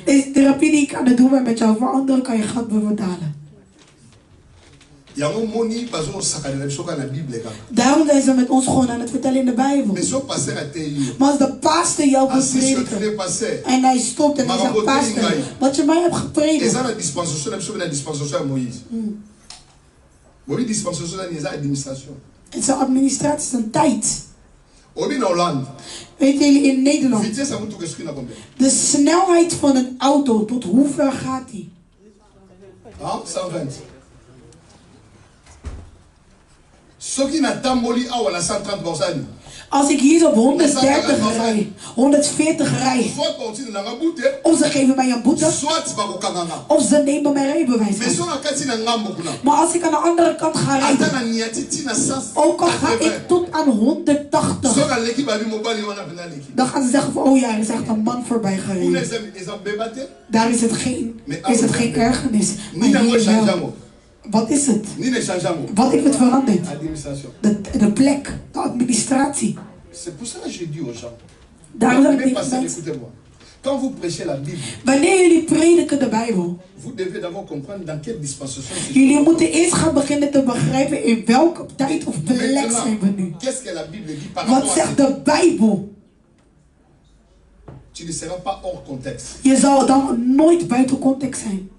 Deze therapie die ik aan het doen ben met jou, voor anderen kan je geld betalen. Daarom zijn ze met ons gewoon aan het vertellen in de Bijbel. Maar als de pastor jou wil prediken en hij stopt en hij zegt, pastor, wat je mij hebt gepredikt. Het is een administratie, het is een tijd. Weet jullie in Nederland, de snelheid van een auto, tot hoe ver gaat die? 120. Als ik hier op 130 rij, 140 rij, of ze geven mij een boete, of ze nemen mijn rijbewijs. Maar als ik aan de andere kant ga rijden, ook al ga ik tot aan 180, dan gaan ze zeggen van, oh ja, er is echt een man voorbij gereden. Daar is het geen ergernis. Wat is het? Wat heeft het veranderd? De plek, de administratie. Daarom heb ik Quand vous prêchez la Bible, wanneer jullie prediken de Bijbel, vous devez d'abord comprendre dans quelle dispensation. Jullie moeten eerst gaan beginnen te begrijpen in welke tijd of plek zijn we nu. Qu'est-ce que la Bible dit par Wat zegt de Bijbel? Tu ne seras pas hors contexte. Je zal dan nooit buiten context zijn.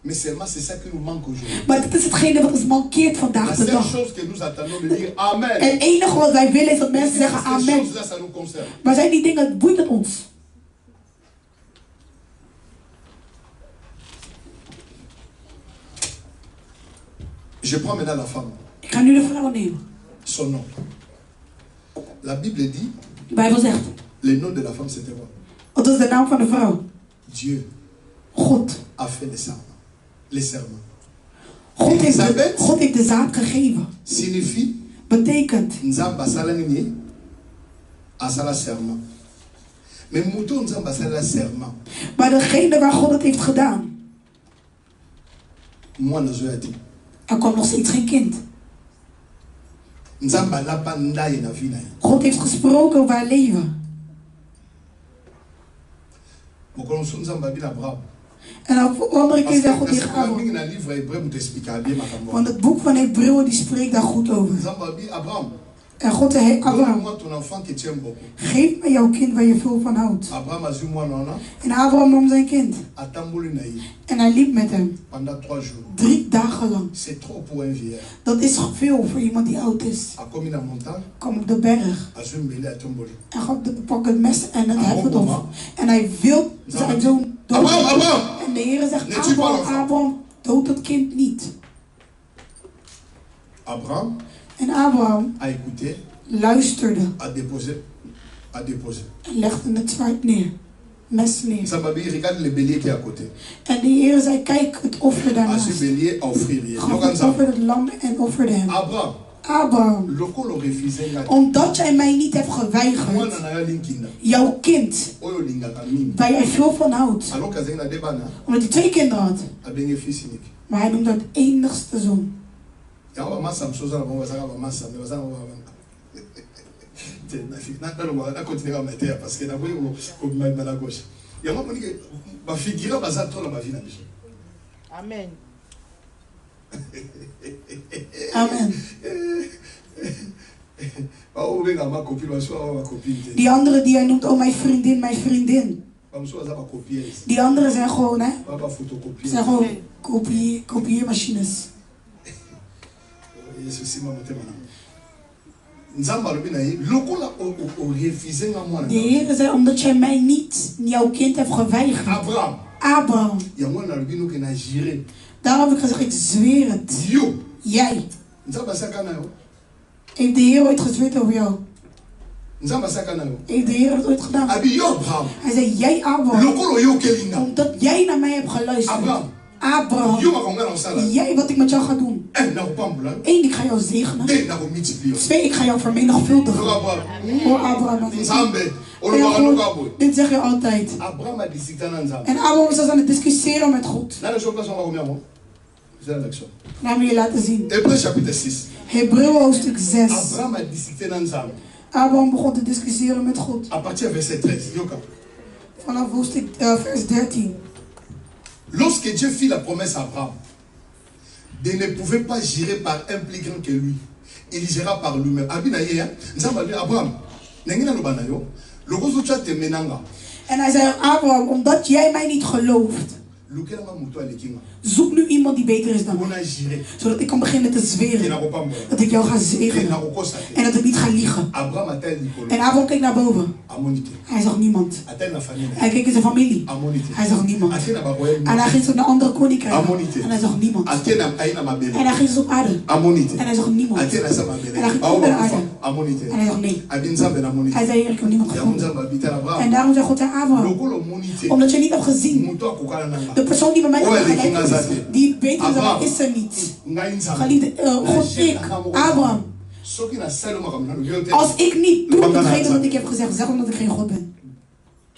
Mais seulement c'est ça qui nous manque aujourd'hui. Maar dat is hetgene wat ons mankeert vandaag de dag. Chose que nous attendons de dire amen. En het enige wat wij willen is dat mensen zeggen amen. Maar zijn die dingen, boeit het ons? Je prends maintenant la femme. Ik ga nu de vrouw nemen. Son nom. La Bible dit. De Bijbel zegt. Le nom de la femme c'était quoi? Wat was de naam van de vrouw? Dieu. God. A fait les serments. God heeft de zaad gegeven. Signifie. Betekent. Nzamba salanini. Asala serment. Mais mouton nzamba sala serment. Maar degene waar God het heeft gedaan. Moi na zoyati. Er kwam nog steeds geen kind. Nzamba lapa ndaye na vida. God heeft gesproken over haar leven. Mokono nzamba bila Abraham. En op een andere keer zegt God tegen Abraham. Want het boek van Hebreeën die spreekt daar goed over. En God zei, Abraham, geef mij jouw kind waar je veel van houdt. En Abraham nam zijn kind. En hij liep met hem. 3 dagen lang. Dat is veel voor iemand die oud is. Kom op de berg. En pak het mes en het heft op. En hij wil zijn zoon dood. En de Heer zegt, Abraham, dood het kind niet. En Abraham luisterde en legde het zwaard neer, mes neer. En de Heer zei, kijk het offer daarnaast. Gaf het offer het lam en offerde hem. Abraham, omdat jij mij niet hebt geweigerd, jouw kind, waar jij veel van houdt, omdat hij 2 kinderen had, maar hij noemde het enigste zoon. Amen. Amen. Die andere die hij noemt, oh mijn vriendin, mijn vriendin. Die anderen zijn gewoon, hè? Zijn gewoon kopieermachines. De Heer zei, omdat jij mij niet, jouw kind hebt geweigerd. Abraham. Daarom heb ik gezegd, ik zweer het. Jij. Heeft de Heer ooit gezweerd over jou? Heeft de Heer het ooit gedaan? Hij zei, jij Abraham, omdat jij naar mij hebt geluisterd. Abraham, jij wat ik met jou ga doen. 1, ik ga jou zegenen. 2, ik ga jou vermenigvuldigen. Hoor Abraham. Dit zeg je altijd. En Abraham was aan het discussiëren met God. Laat me je laten zien. Hebreeën hoofdstuk 6. Abraham begon te discussiëren met God. Vanaf hoofdstuk vers 13. Lorsque Dieu fit la promesse à Abraham de ne pouvait pas gérer par un plus grand que lui, il gérera par lui-même. Abraham, en hij zei, Abraham, omdat jij mij niet gelooft, zoek nu iemand die beter is dan mij. Zodat ik kan beginnen te zweren. Dat ik jou ga zegenen. En dat ik niet ga liegen. En Abraham keek naar boven. Hij zag niemand. Hij keek in zijn familie. Hij zag niemand. En hij ging zo naar andere koninkrijken. En hij zag niemand. En hij ging zo op aarde. En hij zag niemand. En hij ging ook naar de aarde. En hij zag nee. Hij zei, ik heb niemand gevonden. En daarom zei God tegen Abraham, omdat je niet hebt gezien, de persoon die bij mij gelijk is, die beter is dan mij, is er niet. Geliefde, God, ik, Abraham. Als ik niet doe hetgene wat ik heb gezegd, zeg omdat ik geen God ben.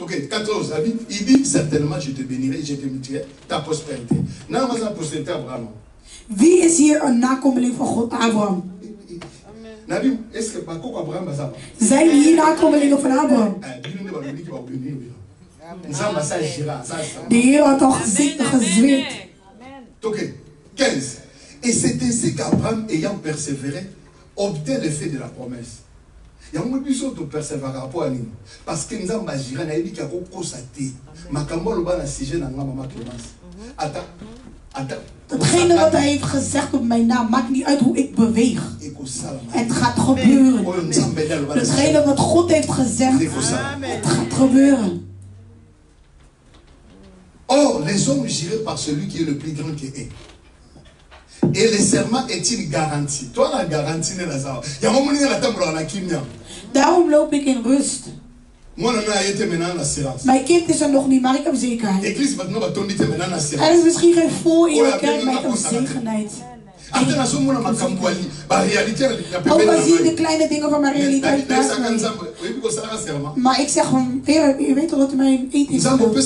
Ok, 14, il dit certainement je te bénirai, je te multiplierai ta prospérité. Nou, wat is een prospérité Abraham? Wie is hier een nakomeling van God, Abraham? Zijn hier nakomelingen van Abraham? De Heer had al gezweerd. Ok, 15. Et c'est ainsi qu'Abraham, ayant persévéré, obtint l'effet de la promesse. Il y a un peu de persévérer pour nous. Parce que nous avons agi, nous avons dit qu'il y a un constaté. Makambo le ban a sigé dans la maman Clémence. Attends. Datgene wat hij heeft gezegd op mijn naam, maakt niet uit hoe ik beweeg. Het gaat gebeuren. Datgene wat God heeft gezegd, het gaat gebeuren. Or, les hommes jurent par celui qui est le plus grand qui est. Et le serment est une garantie. Toi, la garantie n'est pas ça. Il y a un moment où tu as la kimia. Daarom loop ik in rust. Mijn kind is er nog niet, maar ik heb zekerheid. Er is misschien geen vol in de kerk, maar ik heb zekerheid. Ook al zie je de kleine dingen van mijn realiteit naast mij. Maar ik zeg gewoon, Heer, u weet toch dat u mij eten heeft gegeven?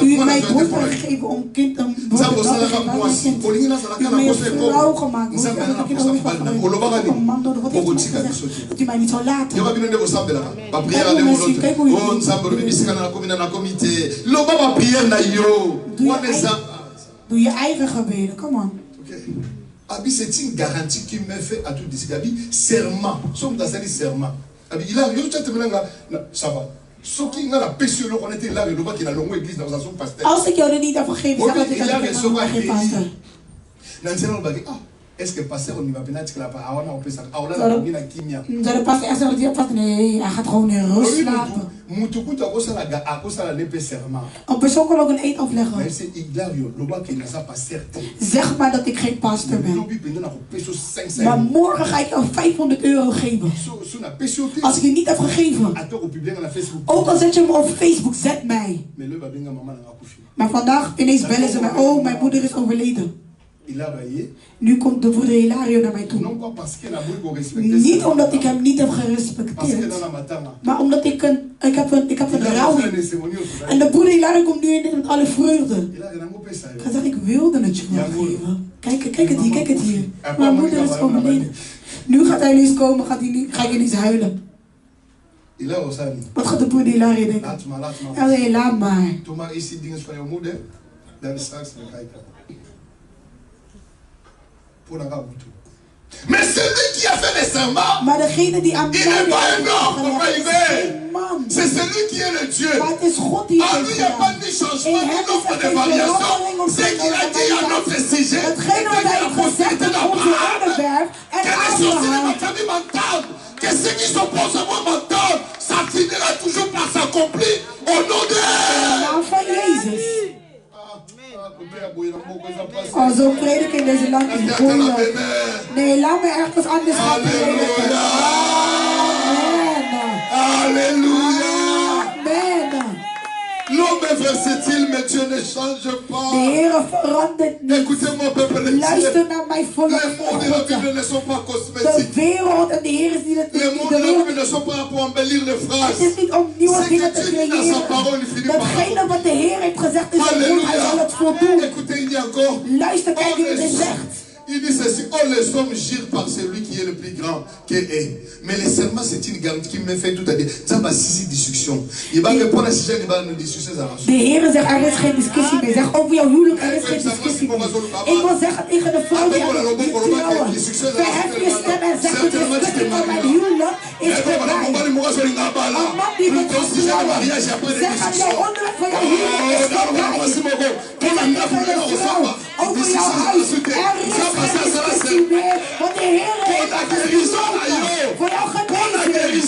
U heeft mij brood gegeven om kind te worden. U heeft mij een vrouw gemaakt. Dat u mij niet zou laten. Doe je eigen gebeden, come on. C'est une garantie qu'il me fait à tout ici. Serment. Somme dans un serment. Il a ça va. Ce qui n'a la péché, on était là, le roi qui a longue église dans son pasteur. Als ik jou er niet heb gegeven, zeg dat ik geen pastor. Est-ce que le pasteur on y va bien dire que la parole on peut ça on l'a la kimia. Le pasteur est sorti pas nee, hij gaat gewoon in rust slapen. Mutukuta akosa la nepe serment. Een persoon kan ook een eed afleggen. Mais c'est Iglario, le roi qui n'a pas certain. Zeg maar dat ik geen pastor ben. Maar morgen ga ik jou €500 geven. Als ik je niet heb gegeven. Ook al zet je me op Facebook, zet mij. Maar vandaag ineens bellen ze mij. Oh, mijn moeder is overleden. Nu komt de broeder Hilario naar mij toe. Niet omdat ik hem niet heb gerespecteerd, maar omdat ik heb een rouw. En de broeder Hilario komt nu in met alle vreugde. Ik ga zeggen, ik wilde het je wel geven. Kijk het hier. Mijn moeder is overleden. Nu gaat hij ineens komen, ga ik ineens huilen. Wat gaat de broeder Hilario denken? Laat maar. Doe maar eens die dingen van jouw moeder, dan straks kijken. Mais celui qui a fait les serments, il n'est pas un homme pour arriver. C'est celui qui est le Dieu. En lui, il n'y a pas ni changement, ni nombre de variations. C'est qu'il a dit à notre sujet, et qu'il a possédé d'Abraham, que les choses de ma famille m'entendent, que ceux qui s'opposent à moi m'entendent, ça finira toujours par s'accomplir au nom de Jésus. Oh, zo prediken in deze land is moeilijk. Nee, laat me ergens anders gaan prediken. Alléluia. Amen. L'homme est versatile, mais Dieu ne change pas. De Heer verandert niet. Écoutez mon peuple, luister naar mijn volk. Les mots de la Bible ne sont pas cosmétiques. De wereld en de Heer is niet het. Les mots de la Bible ne sont pas pour embellir les phrases. Het is niet om nieuwe dingen te creëren. Datgene wat de Heer heeft gezegd is goed. Hij zal het voldoen. Écoutez, il y a encore. Luister, kijk wie het zegt. Il dit ceci, oh les hommes girent par celui qui est le plus grand qui est. Mais les serments c'est une garantie qui me fait tout à dire. Ça va six discussions. Il va répondre à ces gens qui vont nous discuter ça. De Heer zegt er is geen discussie meer. Zeg over jouw huwelijk er is geen discussie meer. Ik wil zeggen tegen de vrouw die aan het trouwen. Verhef je stem en zeg de discussie van mijn huwelijk is voorbij. Een man die wil trouwen. Zeg aan jouw onderwerp van jouw huwelijk is voorbij. En dan tegen de vrouw over jouw huis. Er is geen discussie meer. Want de Heer heeft gesproken voor jouw genezing. Er is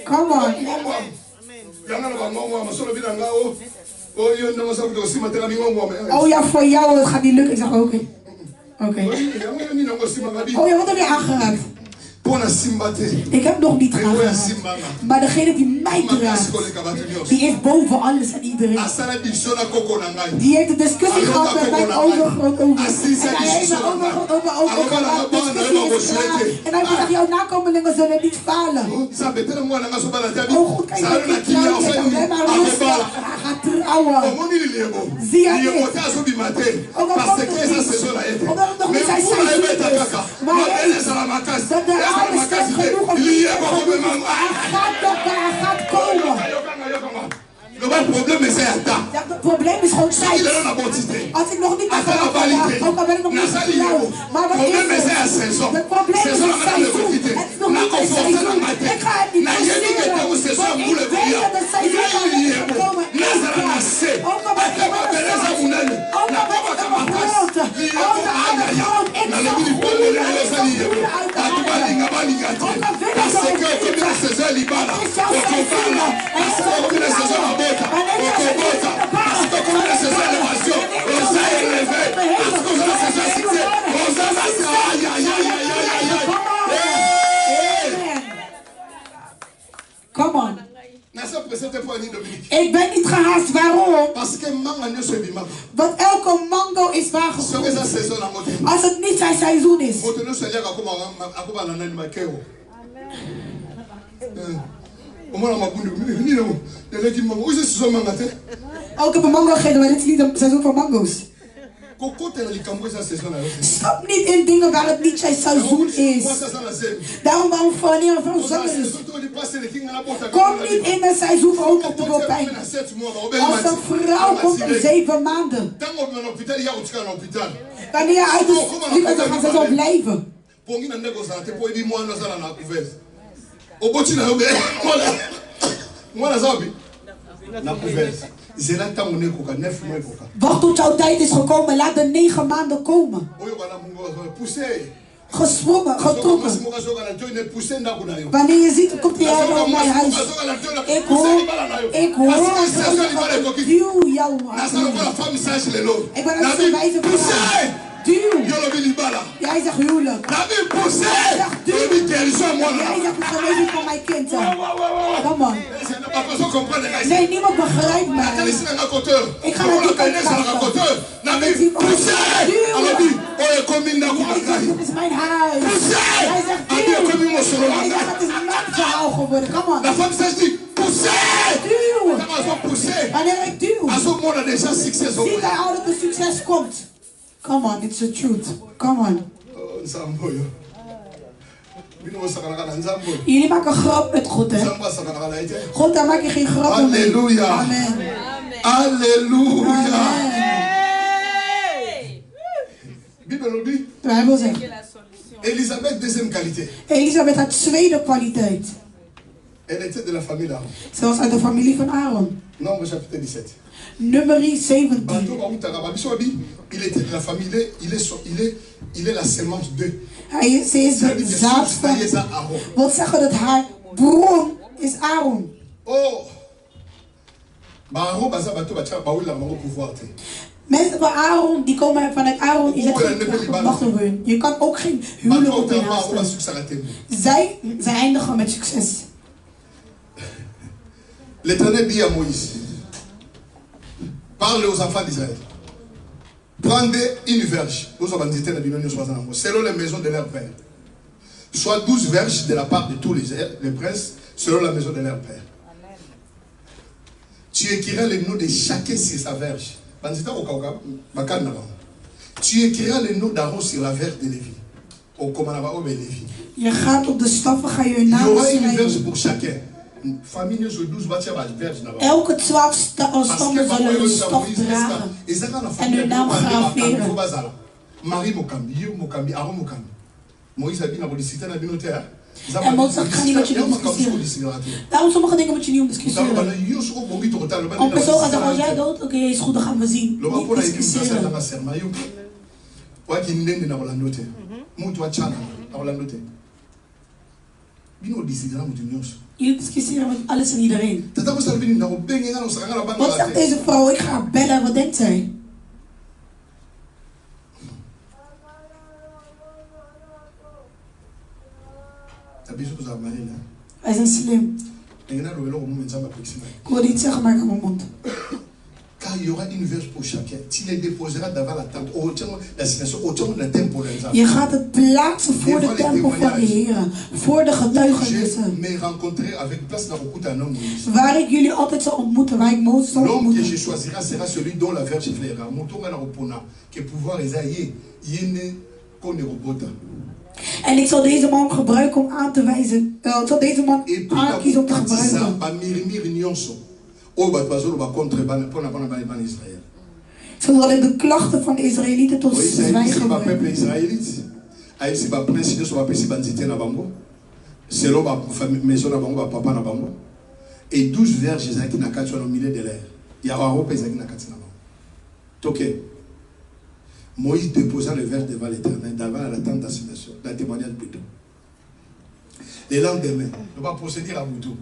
Come on. Oh ja, voor jou het gaat niet lukken. Ik zeg oké. Oh ja, wat heb je aangeraakt? Ik heb nog niet aangeraakt. Maar degene die mij raakt, die is boven alles en iedereen. Die heeft een discussie gehad met mijn overgroot over. En hij heeft mijn overgroot over. En hij zegt, jouw nakomelingen zullen niet falen. Oh goed, kijk, ik trouw je. Blijf maar rustig. Hij gaat trouwen. Zie je dit? Ook al komt het niet. Omdat het nog niet zijn seizoen is. Maar dat de oude steeds genoeg om te doen. Hij gaat komen. Le problème is het probleem is gewoon tijd. Als ik nog niet ben vandaag, ook al ben ik nog niet getrouwd. Maar wat is het? Het probleem is het seizoen. Het is nog niet het seizoen. Ik ga het niet forceren. Want ik weet dat het seizoen gaat komen. Ook al ben ik in mijn grond. Ook al ben ik in mijn grond. Ook al ben ik in mijn grond. Ik zal groeien. Ik zal groeien uit de aarde. Want elke mango is waargegroeid. Als het niet zijn seizoen is. Oh, ik heb een mango gegeten, maar dit is niet een seizoen van mango's. Stap niet in dingen waar het niet zijn seizoen is. Daarom wanneer een vrouw zwanger is. Kom niet in een seizoen van ook op de kopijn. Als een vrouw komt in 7 maanden. Wanneer je uit de ziekenhuis gaat, ze zo blijven. Wacht tot jouw tijd is gekomen. Laat de 9 maanden komen. Gesprongen, getrokken. Wanneer je ziet, komt hij helemaal naar je huis. Ik hoor. Duw jouw huis. Ik ben aan het wijzen voor jou. Duw. Jij zegt huwelijk. Jij zegt duw. Jij zegt vergeving van mijn kind. Kom on. Nee, niemand begrijpt mij. Ik ga naar die kant kijken. Dit is mijn huis. Jij zegt duw. Jij zegt het is mijn verhaal geworden. Kom on. Duw. Wanneer ik duw, ziet hij al dat er succes komt. Come on, it's the truth. Come on. Jullie maken grap met God, hè? God, daar maak je geen grap mee. Alléluia. Amen. Alléluia. De Bijbel zegt. Elisabeth, deuxième qualité. Elisabeth had tweede kwaliteit. Elle était de la famille d'Aaron. Ze was uit de familie van Aaron. Nombre chapitre 17. Nummer 17. Il était de la famille, il est la semence de. Ze is de zaad van. Wil zeggen dat haar bron is Aaron. Oh. Mensen van Aaron, die komen vanuit Aaron, je zet geen wacht op hun. Je kan ook geen huwelijk op hun haasten. Zij eindigen met succes. L'Éternel dit à Moïse, parle aux enfants d'Israël. Prendez une verge, selon les maisons de leur père. Soit 12 verges de la part de tous les princes, selon la maison de leur père. Tu écriras le nom de chacun sur sa verge. Tu écriras le nom d'Aaron sur la verge de Lévi. Je gaat op de staffen, ga je hun naam schrijven. Il y aura une verge schrijven. pour chacun. Elke 12 stammen zullen hun staf dragen en hun naam graveren. En Mozes gaat niet met je discussiëren. Daarom sommige dingen moet je niet om discussiëren. Om persoon gaat zeggen, als jij dood, oké, is goed, dan gaan we zien. Niet discussiëren. Jullie discussiëren met alles en iedereen. Wat zegt deze vrouw? Ik ga bellen, wat denkt zij? Wij zijn slim. Ik wil niet zeggen, maar ik heb mijn mond. Car il y aura une verge pour chacun. Tu les déposeras devant la tente. Je gaat het plaatsen voor de tempel van de Heer. Voor de getuigenissen. Waar ik jullie altijd zal ontmoeten. Waar ik Mozes zal ontmoeten. ontmoeten. L'homme que je choisirai sera celui dont la verge flaira. Que pouvoir Esaïe. En ik zal deze man gebruiken om aan te wijzen. Ik zal deze man aankiezen om te gebruiken. Zodat de klachten van de Israëlieten tot zwijgen brengen. Et 12 verges qui n'ont au milieu de l'air. Il y a un qui n'a Moïse déposa le verge devant l'Éternel, devant la tente d'assignation, la témoignage plutôt. Le lendemain, on va procéder à Boutou.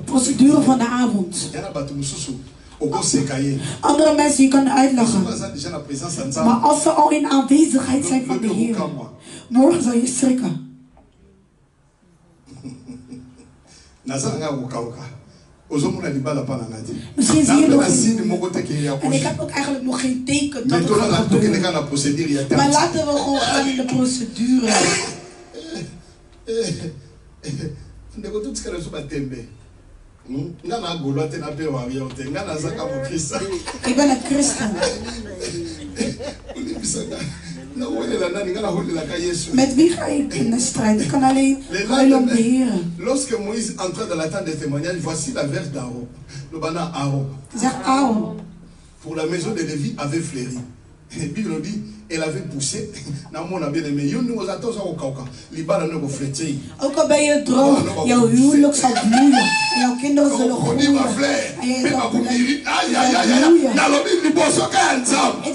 Procedure van de avond. Andere mensen, je kan uitleggen. Maar als ze al in aanwezigheid zijn van de Heer, morgen zal je schrikken. Misschien zie je nog niet. En ik heb ook eigenlijk nog geen teken dat het gaat gebeuren. Maar laten we gewoon gaan in de procedure. Ik ben een christen. Met wie ga ik in de strijd? Ik kan alleen huilen om de Heer. Lorsque Moïse entra dans la tente de témoignage, voici la verge d'Aaron. Le bana Aaron. Zeg Aaron. Pour la maison de Lévi avait fleuri. Et puis il dit, elle avait poussé. Ook al ben je droog, jouw huwelijk zal bloeien. En jouw kinderen zullen groeien. En je zal bloeien. Ik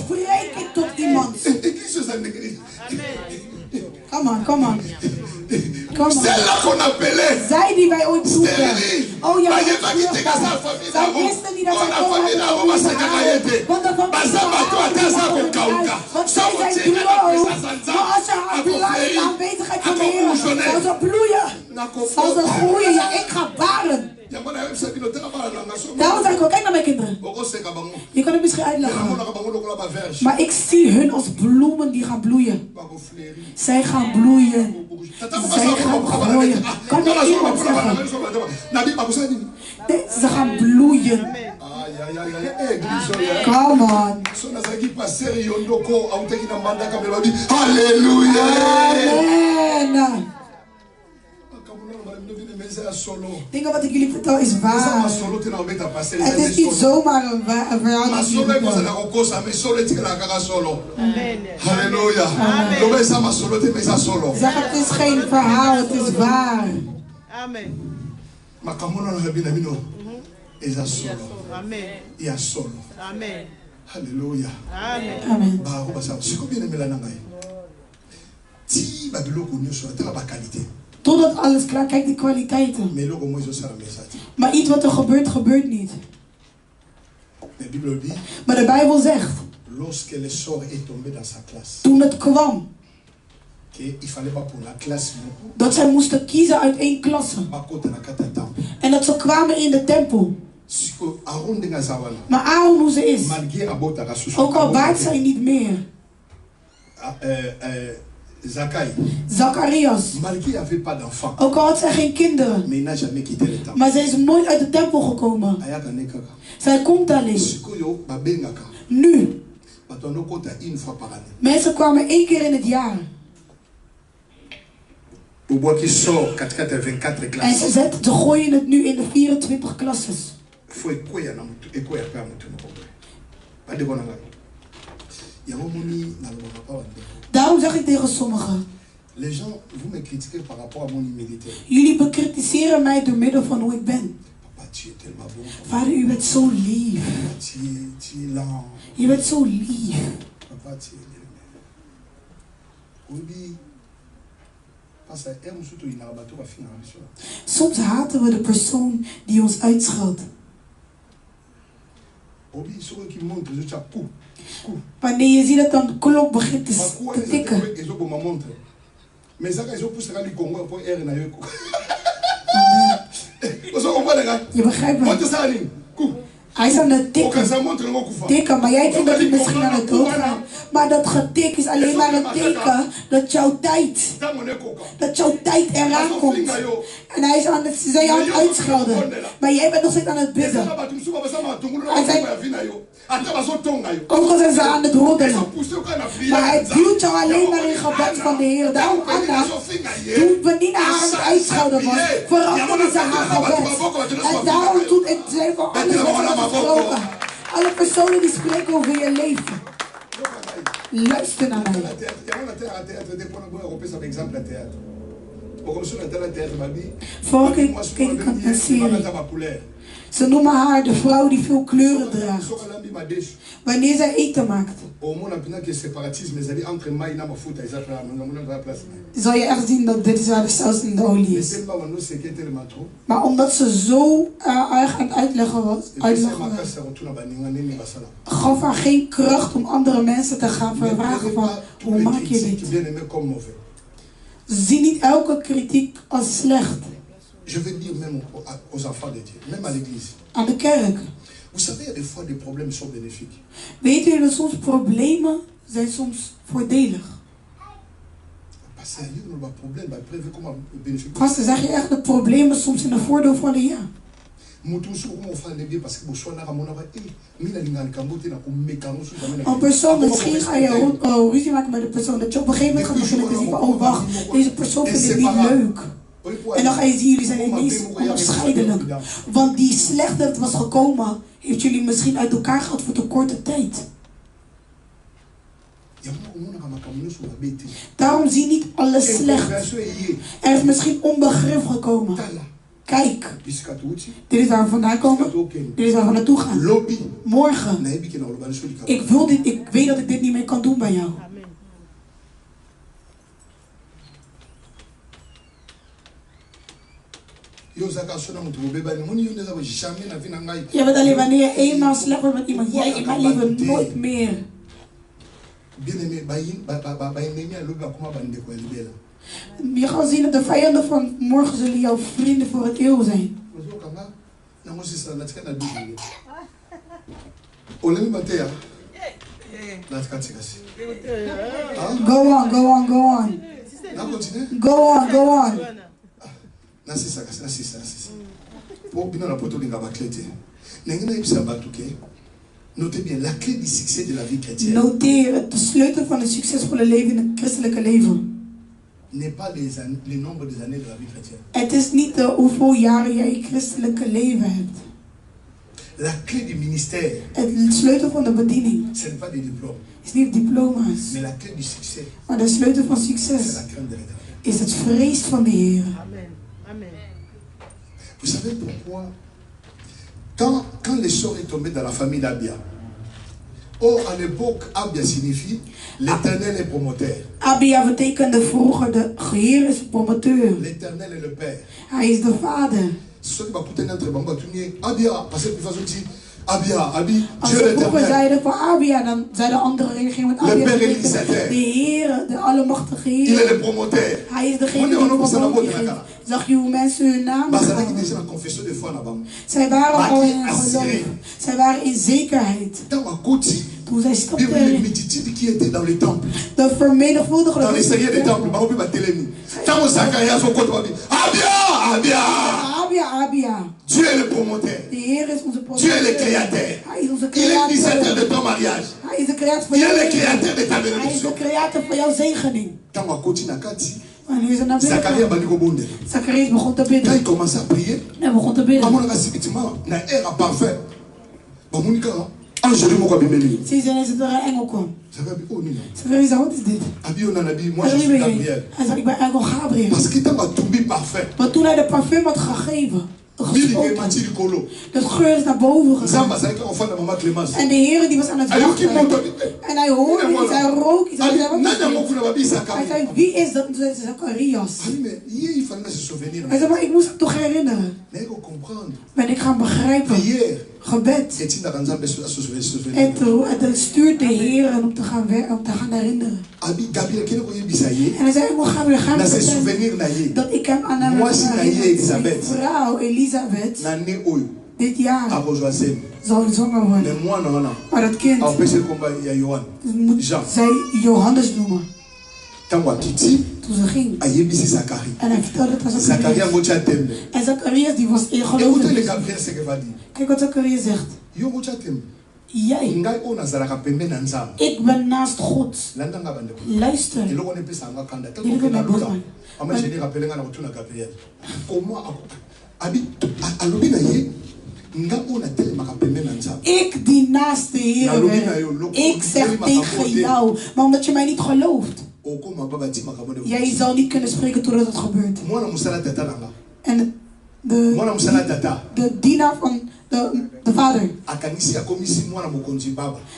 spreek ik tot iemand. Come on. Celle-là qu'on appelait zij die wij ooit zoeken. Oh ja, zij wisten niet dat zij famille d'Aaron was gekaaid. Want zij zijn droog. Maar als je haar blijft, de aanwezigheid van de Heer, zal ze bloeien. Zal ze groeien. Ja, ik ga baren. Daarom zeg ik ook, kijk naar mijn kinderen. Je kan het misschien uitleggen. Maar ik zie hun als bloemen die gaan bloeien. Zij gaan bloeien. Zij gaan groeien. Kan er iemand zeggen? Nee, ze gaan bloeien. Come on. Halleluja. Amen. Dingen wat ik jullie vertel is waar. Het is niet zomaar een verhaal. Halleluja. Zeg, het is geen verhaal, het is waar. Amen. Amen. Halleluja. Amen. Totdat alles klaar, kijk de kwaliteiten. Maar iets wat er gebeurt, gebeurt niet. Maar de Bijbel zegt, toen het kwam, dat zij moesten kiezen uit één klasse. En dat ze kwamen in de tempel. Maar Aaron hoe ze is, ook al baart zij niet meer. Zacharias, ook al had zij geen kinderen, maar zij is nooit uit de tempel gekomen. Zij komt alleen. Nu, mensen kwamen 1 keer in het jaar. En ze gooien het nu in de 24 klasses. Daarom zeg ik tegen sommigen. Jullie bekritiseren mij door middel van hoe ik ben. Vader, u bent zo lief. Je bent zo lief. Soms haten we de persoon die ons uitscheldt. Wanneer je ziet dat dan de klok begint te tikken. Je begrijpt me. Hij is aan het tikken, maar jij denkt dat hij misschien aan het dood gaat. Maar dat getik is alleen maar een teken dat jouw tijd eraan komt. En hij is aan het uitschelden. Maar jij bent nog steeds aan het bidden. Ook al zijn ze aan het roddelen. Maar hij duwt jou alleen maar in gebed van de Heer. Daarom Anna, toen Penina haar aan het uitschelden was, veranderde ze haar gebed. En daarom doet het zij voor alles wat ze hebben gesproken. Alle personen die spreken over je leven. Luister naar mij. Vorige keer keek ik een serie. Ze noemen haar de vrouw die veel kleuren draagt. Wanneer zij eten maakt, zal je echt zien dat dit is waar de saus in de olie is. Maar omdat ze zo erg aan het uitleggen was, gaf haar geen kracht om andere mensen te gaan vragen van hoe maak je dit. Zie niet elke kritiek als slecht. Je veux dire même aux enfants de Dieu, même à l'église. Aan de kerk. Vous savez, il y a des fois des problèmes sont bénéfiques. Weet u dat soms problemen zijn soms voordelig? Gasten, zeg je echt dat problemen soms in een voordeel vallen? Ja. Een persoon, misschien ga je ruzie maken met de persoon. Dat je op een gegeven moment gaat beginnen te zien van, oh wacht, deze persoon vindt het niet leuk. En dan ga je zien, jullie zijn ineens onafscheidelijk. Want die slecht dat het was gekomen, heeft jullie misschien uit elkaar gehad voor te korte tijd. Daarom zie niet alles slecht. Er is misschien onbegrip gekomen. Kijk, dit is waar we vandaan komen. Dit is waar we naartoe gaan. Morgen. Ik weet dat ik dit niet meer kan doen bij jou. Je bent alleen wanneer je eenmaal slecht wordt met iemand. Jij in mijn leven nooit meer. Je gaat zien dat de vijanden van morgen zullen jouw vrienden voor het eeuw zijn. Go on, go on, go on. Go on, go on. Notez bien, la clé du succès de la vie chrétienne. Noteer, de sleutel van een succesvolle leven in het christelijke leven. N'est pas le nombre des années de la vie chrétienne. Het is niet de hoeveel jaren jij je christelijke leven hebt. La clé du ministère. Het sleutel van de bediening. Ce n'est pas des diplômes. Is niet diploma's. Mais la clé du succès. Maar de sleutel van succes is het vrees van de Heer. Amen. Amen. Vous savez pourquoi? Quand l'essor est tombé dans la famille d'Abia, à l'époque, Abia signifie l'Éternel est promoteur. Abia betekende vroeger de Heer is promoteur. L'Éternel est le Père. Hij is de Vader. Als we vroeger zeiden van Abia, dan zeiden andere reageren met Abia. De Heer, de Allemachtige Heer. Il est le promoteur. Hij is degene die promotie geeft. Zag je hoe mensen hun naam hadden? Zij waren al in geloof. Zij waren in zekerheid. Toen zij stapten erin. De vermenigvuldigde. Abia. Dieu est le promoteur. Dieu est le créateur. Il est le créateur de ton mariage. Il est le créateur de ta bénédiction. Hij is de creator van jouw zegening. Zacharias begon te bidden. Quand il commençait à prier, hij begon te bidden. Zie je, is er een engel kwam. Zacharias zei, wat is dit? Hij zei, ik ben engel Gabriel. Want toen hij de parfum had gegeven, de geur is naar boven gegaan. En de Heer die was aan het wachten. En hij hoorde iets, hij rook iets. Hij zei, wie is dat? En toen zei Zacharias. Hij zei, maar ik moest het toch herinneren. Ben ik gaan begrijpen. Gebed. Het stuurt de Heer om te gaan herinneren. En hij zei, ik moet gaan dat ik hem aan hem herinnerd. Vrouw Elisabeth dit jaar zal zwanger worden. Maar dat kind moet zij Johannes noemen. Toen ze ging. En hij vertelde het aan Zacharias. En Zacharias die was in geloof. Kijk wat Zacharias zegt. Jij. Ik ben naast God. Luister. Jullie willen mij boos maken. Ik die naast de Heer ben. Ik zeg tegen jou. Maar omdat je mij niet gelooft. Jij zal niet kunnen spreken totdat het gebeurt. En de dienaar van de vader.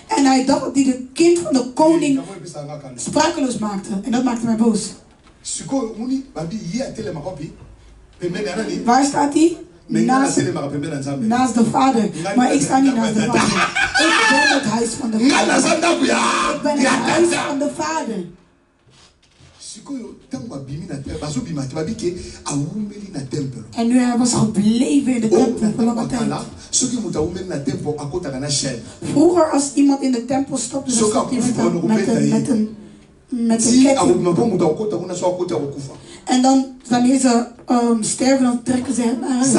En hij dacht dat hij de kind van de koning sprakeloos maakte. En dat maakte mij boos. Waar staat hij? Naast de vader. Maar ik sta niet naast de vader. Ik ben het huis van de vader. Ik ben het huis van de vader. En nu hij was gebleven in de tempel voor lange tijd. Vroeger als iemand in de tempel stopte, dan stopte hij met een ketting. En dan wanneer ze sterven, dan trekken ze hem naar huis.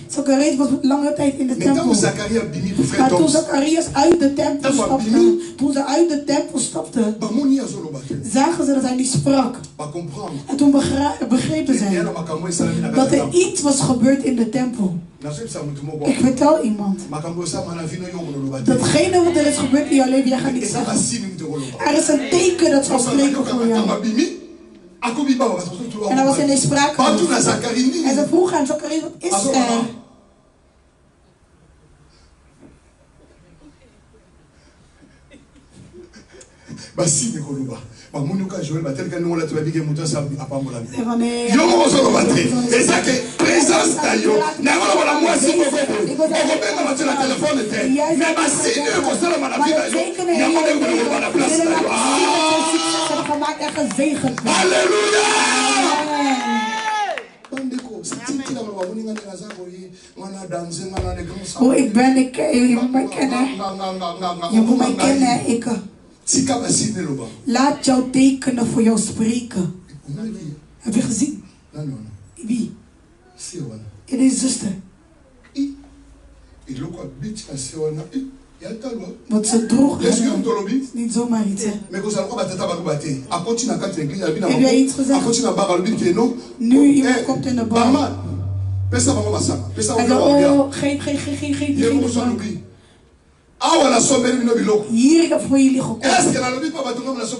Zacharias was lange tijd in de tempel. Maar toen Zacharias uit de tempel stapte, zagen ze dat hij niet sprak. En toen begrepen zij dat er iets was gebeurd in de tempel. Ik vertel iemand. Datgene wat er is gebeurd in jouw leven, jij gaat niet zeggen. Er is een teken dat zal spreken voor jou. En hij was in de spraak. En ze vroegen aan Zacharias, wat is er? Oh, ik ben, je moet mij kennen. Je moet mij kennen, ik. Laat jouw tekenen voor jou spreken. Heb je gezien? Wie? In deze zuster. Wat ze droeg. Niet zomaar iets. Heb jij iets gezegd? Nu iemand komt in de bar. Hij zei, oh, geef. Hier, ik heb voor jullie gekomen.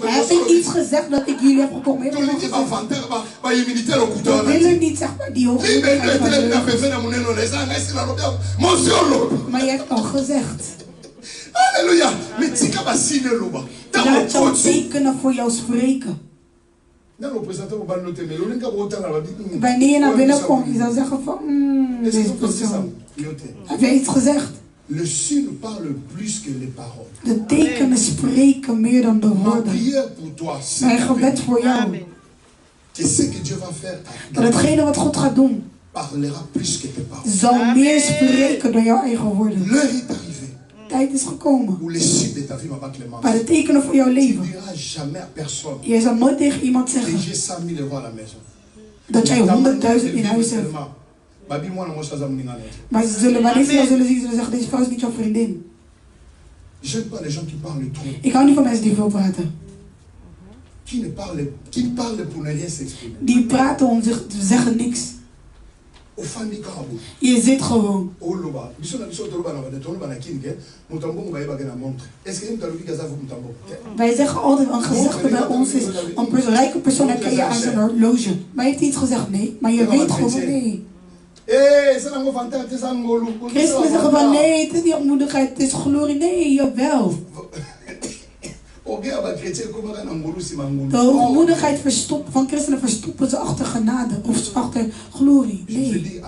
Heb ik iets gezegd dat ik jullie heb gekomen? Ik wil niet zeggen maar die hoogmoedigheid. Maar je hebt al gezegd. Halleluja. Laat jouw tekenen voor jou spreken. Wanneer je naar binnen komt, je zou zeggen van, deze persoon. Heb je iets gezegd? Le signe parle plus que les paroles. De tekenen spreken meer dan de woorden. Mijn gebed voor jou. Dat hetgene wat God gaat doen, zal meer spreken dan jouw eigen woorden. Tijd is gekomen. Maar de tekenen voor jouw leven. Je zal nooit tegen iemand zeggen dat jij 100.000 in huis hebt. Maar ze zullen wanneer ze zullen zien, zullen zeggen, deze vrouw is niet jouw vriendin. Ik hou niet van mensen die veel praten. Die praten om zich te zeggen niks. Je zit gewoon. Wij zeggen altijd, een gezegde bij ons is, een rijke persoon herken je aan zijn horloge. Maar heeft hij iets gezegd? Nee. Maar je weet gewoon, nee. Christenen zeggen van nee, het is niet ontmoedigheid, het is glorie. Nee, jawel. De hoogmoedigheid van christenen verstoppen ze achter genade of achter glorie. Nee.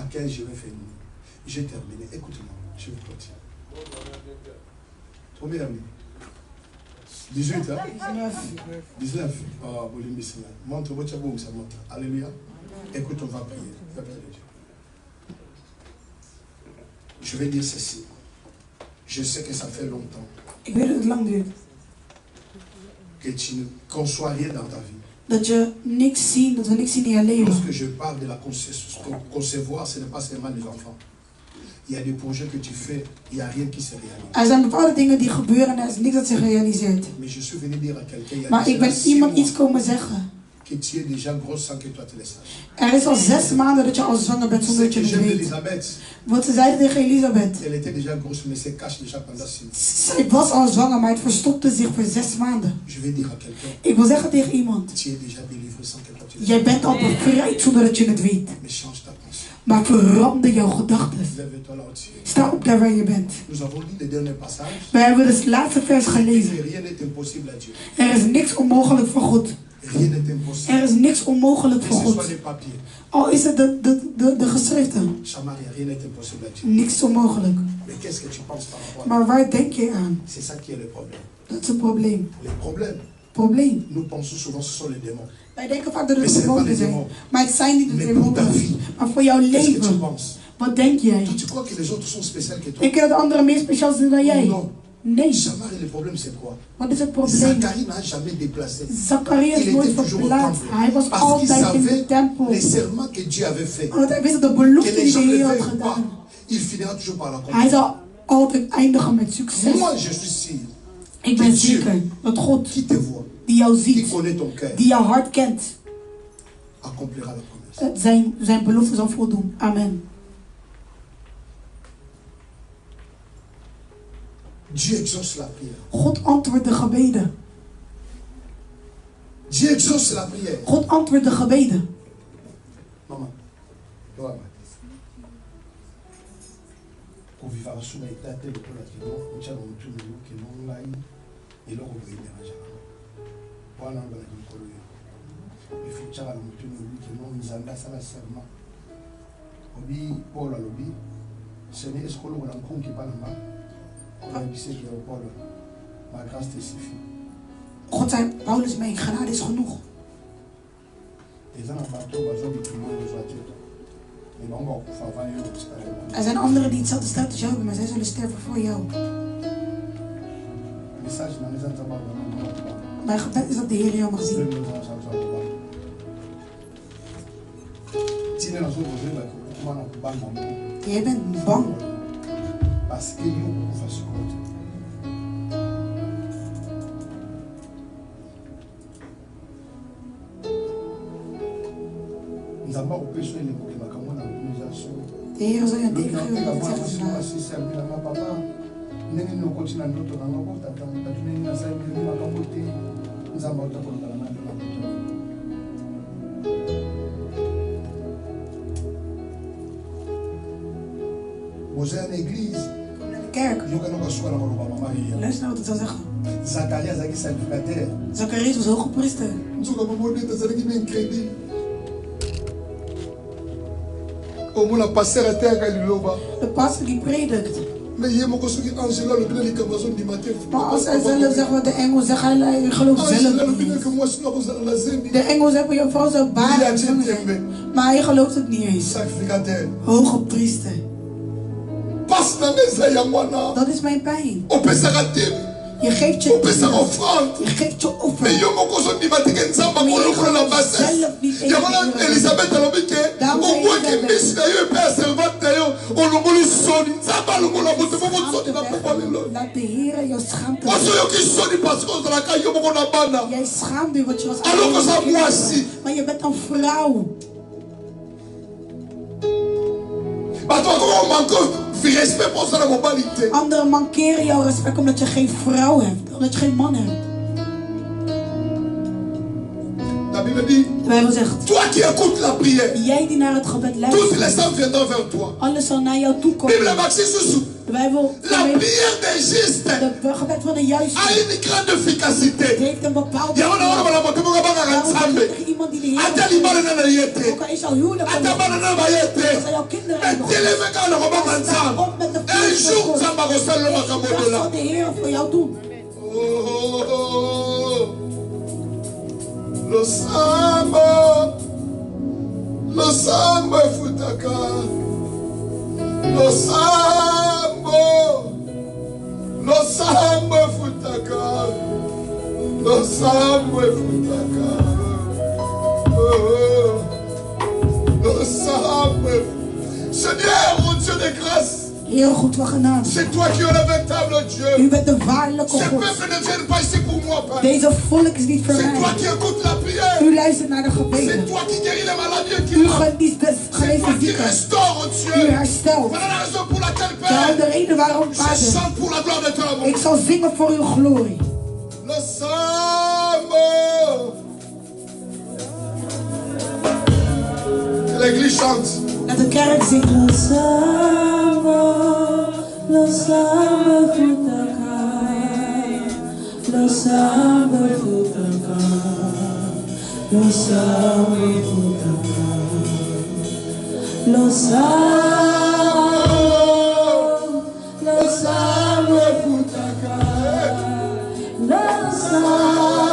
Combien d'années? 18, hein? 19. Oh, montre votre chabou, ça monte. Alléluia. Écoute, on va prier. Je vais dire ceci. Je sais que ça fait longtemps. Ik weet dat het lang duurt. Que tu ne conçois rien dans ta vie. Dat je niks ziet, dat we niks zien in je leven. Lorsque je parle de la concevoir, ce n'est pas seulement les enfants. Il y a des projets que tu fais, il n'y a rien qui se réalise. Er zijn bepaalde dingen die gebeuren en er is niks dat zich realiseert. Mais je suis venu dire à quelqu'un. Maar ik ben iemand iets komen zeggen. que tu es déjà grosse sans que toi te le saches. Is al 6 maanden dat je al zwanger bent zonder dat je het weet. Elisabeth. Want ze zeiden tegen Elisabeth. Elle était déjà grosse, mais se cache déjà pendant 6 mois. Zij was al zwanger, maar het verstopte zich voor 6 maanden. Je vais dire à quelqu'un. Ik wil zeggen tegen iemand. Tu es déjà délivré sans que toi te le saches. Jij bent al bevrijd zonder dat je het weet. Mais change ta pensée. Maar verander jouw gedachten. Lève-toi là où tu es. Sta op daar waar je bent. Nous avons lu le dernier passage. We hebben het laatste vers gelezen. Rien n'est impossible à Dieu. Er is niks onmogelijk voor God. Rien n'est impossible. Er is niks onmogelijk voor Que ce soit God. les papiers. Al is het de geschriften. Samaria, rien n'est impossible à Dieu. Niks onmogelijk. Mais qu'est-ce que tu penses par rapport à Maar waar denk je aan? C'est ça qui est le problème. Dat is het probleem. Les problèmes, Probleem. nous pensons souvent que ce sont les démons. Wij denken vaak dat het demonen zijn. Maar het zijn niet de demonen. Maar voor jouw Qu'est-ce que tu leven. penses? Wat denk jij? Toi, tu crois que les autres sont spéciaux que toi? Denk je dat anderen meer speciaal zijn dan jij? Non. Nee. Samaria, le problème c'est quoi? Wat is het probleem? Zacharie n'a jamais déplacé. Zacharias Il nooit était toujours au verplaatst. temple. Hij was Parce qu'il altijd in de savait tempel. les serments que Dieu avait fait. Omdat hij wist dat de Que belofte les die gens de ne Heer had veulent pas. gedaan. Il finira toujours par Hij l'accomplir. zal altijd eindigen met succes. Moi, je suis sûr. Ik ben zeker dat God, Qui te voit, die jou qui ziet, connaît ton cœur, die jouw hart kent, accomplira la promesse. zijn belofte zal voldoen. Amen. Dieu exauce la prière. God antwoordt de gebeden. Dieu exauce la prière. God antwoordt de gebeden. Maman, toi, au vivant sous la tête de la vie, on tient mon tour de qui non là et là on veut déranger. Voilà on va la dire il faut tient mon tour de qui non nous anda ça la serment. Obi Paul à l'obi, ce n'est est-ce que l'on a un qui parle mal. On a dit que Paul, ma grâce te suffit. God zei, Paulus, mijn genade is genoeg. Er zijn anderen die hetzelfde staat als jou hebben, maar zij zullen sterven voor jou. Mijn gebed is dat de Heer jou mag zien. Jij bent bang. De Heer zal je een teken geven met het zeggen kerk. Luister naar wat ik zal zeggen. Zacharias was hoge priester. De pastor die predikt. Maar als hij zelf zegt wat de engel zegt, hij gelooft zelf niet. De engel zegt voor je vrouw zou baren zijn. Maar hij gelooft het niet eens. Hoge priester. Dat is mijn pijn. Je geeft je offrande. Je geeft je offer. Maar je zelf niet eens. Elisabeth a l'obé que au moins que Miss d'ailleurs père servante d'ailleurs on le moli soni nzamba le mola moto mo soni na papa lelo. Laat de Heer jou schaamte. Oso yo ki soni parce que on la ka yo mo na bana. Jij schaamt je wat je was. Alors que ça moi si. Maar je bent een vrouw. Maar toi comment manque respect pour ça la mobilité. Anderen mankeren jouw respect omdat je geen vrouw hebt, omdat je geen man hebt. La Bible dit, de Bijbel zegt, toi qui écoutes la prière, jij die naar het gebed luistert, toutes les âmes viendront vers toi. Alles zal naar jou toe komen. Bible Maxi Soussou. De Bijbel, la prière des justes de gebed van een juiste a une grande efficacité. Het heeft een bepaalde iemand die de Heer ook al is jouw huwelijk ook al jouw kinderen nog sta op met de vrees van God. Dat zal de Heer voor jou doen. Lo sambo futaka. Lo sambo futaka. Lo sambo futaka. Lo sambo. Seigneur, mon Dieu de grâce. C'est toi qui es le véritable Dieu. U bent de waarlijke Ce God. peuple ne vient pas ici pour moi, Père. Deze volk is niet voor C'est toi mij. qui écoutes la prière. U luistert naar de C'est gebeden. toi qui guéris les maladies qui U meurent. geneest de C'est toi genezen qui zieken. restaure, U Dieu. herstelt. Voilà la raison pour laquelle, Daarom de Père, reden waarom, je Vader, chante pour la gloire de ton amour. ik zal zingen voor uw glorie. Le Sambo. L'église chante. Dat de kerk zingt. Lo Sambo futaka. Lo Sambo futaka. Lo Sambo futaka. Lo Sambo futaka. Lo Sambo futaka. Lo Sambo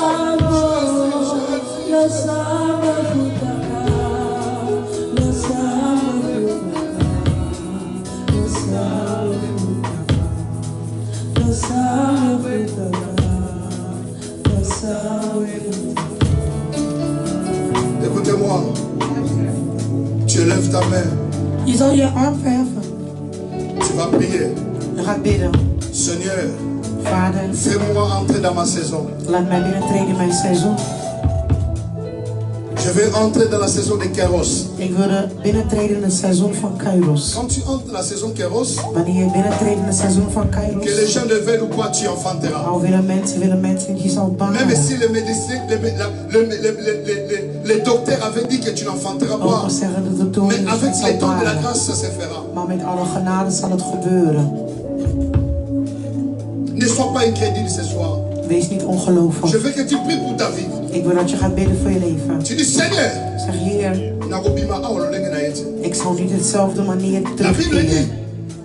Écoutez-moi. Tu lèves ta main. Je zal je arm verheffen. Tu vas prier. Je gaat bidden. Seigneur, Vader, fais-moi entrer dans ma saison. laat mij binnentreden in mijn seizoen. Je vais entrer dans la saison de Kéros. Ik wil binnentreden in het seizoen van Kairos. Quand tu entres dans la saison Kéros, Wanneer je binnentreedt in het seizoen van Kairos, que les gens le veulent ou pas, tu enfanteras. al willen mensen die zal Même baren. si les médecins, les docteurs avaient dit que tu n'enfanteras Ook pas. al zeggen de doktoren Mais dat je avec het les zal dons de la baren. grâce, ça se fera. Maar met alle genade zal het gebeuren. Ne sois pas incrédule ce soir. Wees niet ongelovig. Je veux que tu pries pour ta vie. Ik wil dat je gaat bidden voor je leven. Tu dis, Seigneur, Zeg, Heer, nakobima awa lolenge na ye te. ik zal niet hetzelfde manier La Bible dit, terugkeren.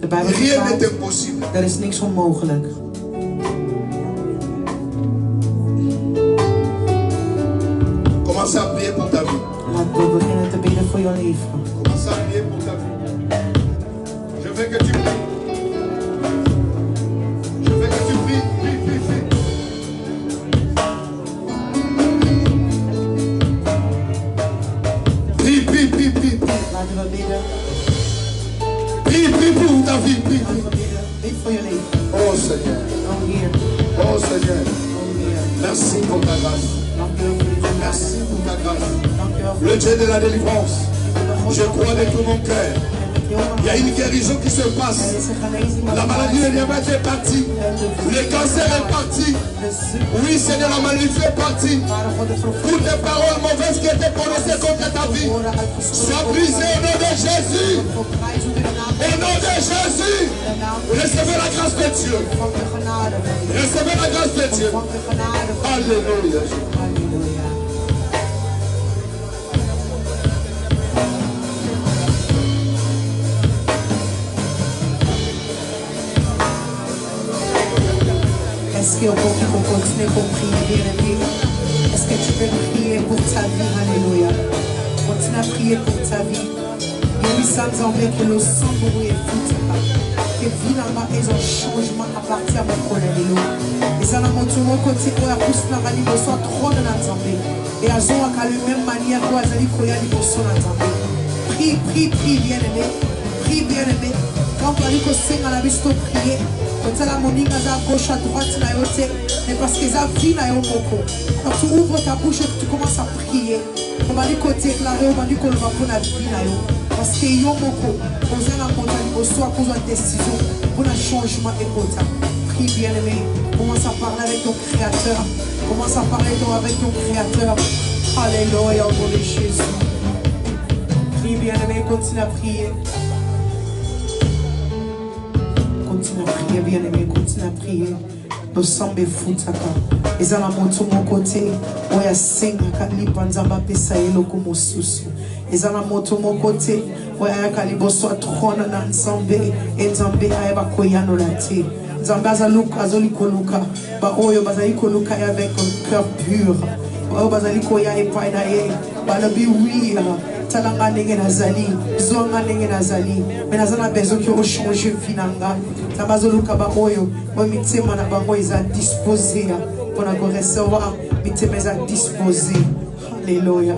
De Bijbel rien n'est vertelt, impossible. er is niks onmogelijk. Commence à prier pour ta vie. Laat we beginnen te bidden voor je leven. Commence à prier pour ta vie. Je veux que tu pries. Je veux que tu pries. Prie, prie, prie. Prie, prie, prie, prie, prie. Laten we bidden. Prie, prie pour ta vie. Prie, Laten prie. we bidden. Bid voor je leven. Oh Seigneur. Oh Heer. Oh Seigneur. Oh Heer. Merci pour ta grâce. Dank u wel voor uw genade. Merci pour ta grâce. Dank u wel voor Le Dieu de la délivrance. Je crois de tout mon cœur. Il y a une guérison qui se passe. La maladie de diabète est partie. Le cancer est parti. Oui, Seigneur, la maladie est partie. Toutes les paroles mauvaises qui étaient prononcées contre ta vie soient brisées au nom de Jésus. Au nom de Jésus. Recevez la grâce de Dieu. Recevez la grâce de Dieu. Alléluia. Est-ce qu'on peut continuer pour prier, bien-aimé? Est-ce que tu peux prier pour ta vie? Alléluia. Continue à prier pour ta vie. Et oui, ça nous envoie que le sang de vous est fou. Que finalement, ils ont changement à partir de mon collègue. Et ça n'a pas tout le monde côté où il y a plus de rallye, il soit trop de l'entendre. Et à Zoa, qu'à la même manière, où il y a des personnes d'entendre. Prie, prie, prie, bien-aimé. Prie, bien-aimé. Quand on dit que c'est à la viste, prier. Quand la monique à gauche, à droite, mais parce que ça vit là, quand tu ouvres ta bouche et que tu commences à prier, on va dire côté déclaré, on va dire qu'on va prendre la vie là, parce que yo moko, on a la montagne, on soit pour une décision, pour un changement écoutant. Prie bien aimé, commence à parler avec ton Créateur, commence à parler avec ton Créateur. Alléluia, au nom de Jésus. Prie bien aimé, continue à prier. Continue à prier, bien-aimé, continue à prier. Nous sommes des fous, et ça la montre mon côté. On y a 5 calibanzamba pesaye lokumo susu. Et ça la montre mon côté. On y a calibo soit trône dans Zambé et Zambé a eba koyano lati. Zambé azaluka azolikoluka. Ba oyo bazalikoluka avec un cœur pur. Ba oyo bazalikoya epai na ye. Ba na bi oui. Talanga ndenge nazali, zonga ndenge nazali, mais nazana besoin que changer finanga. Tabazoluka ba oyo, bo mitema na bango eza disposé pour na recevoir, mitema eza disposé. Alléluia.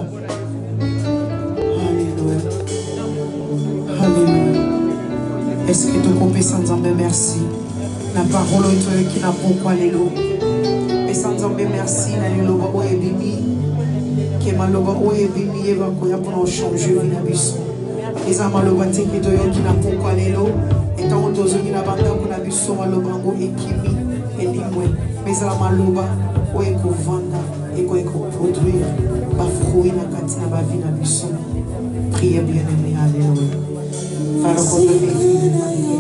Alléluia. Alléluia. Est-ce que tu peux kopesa Nzambe merci. La parole est qui n'a pourquoi lelo. Pesa Nzambe merci na lelo ba oyebimi. Que maloba oyebimi eva koya pour changer vie na biso. Eza maloba teki to yo qui n'a pourquoi lelo. Et tant tozo qui n'a banda ko na biso maloba ngo ekimi elimwe. Mais la maloba oyeko vanda et oyeko produire ba fruit na katina ba vie na biso. Priez bien aimé, alléluia. Father, God, we thank you.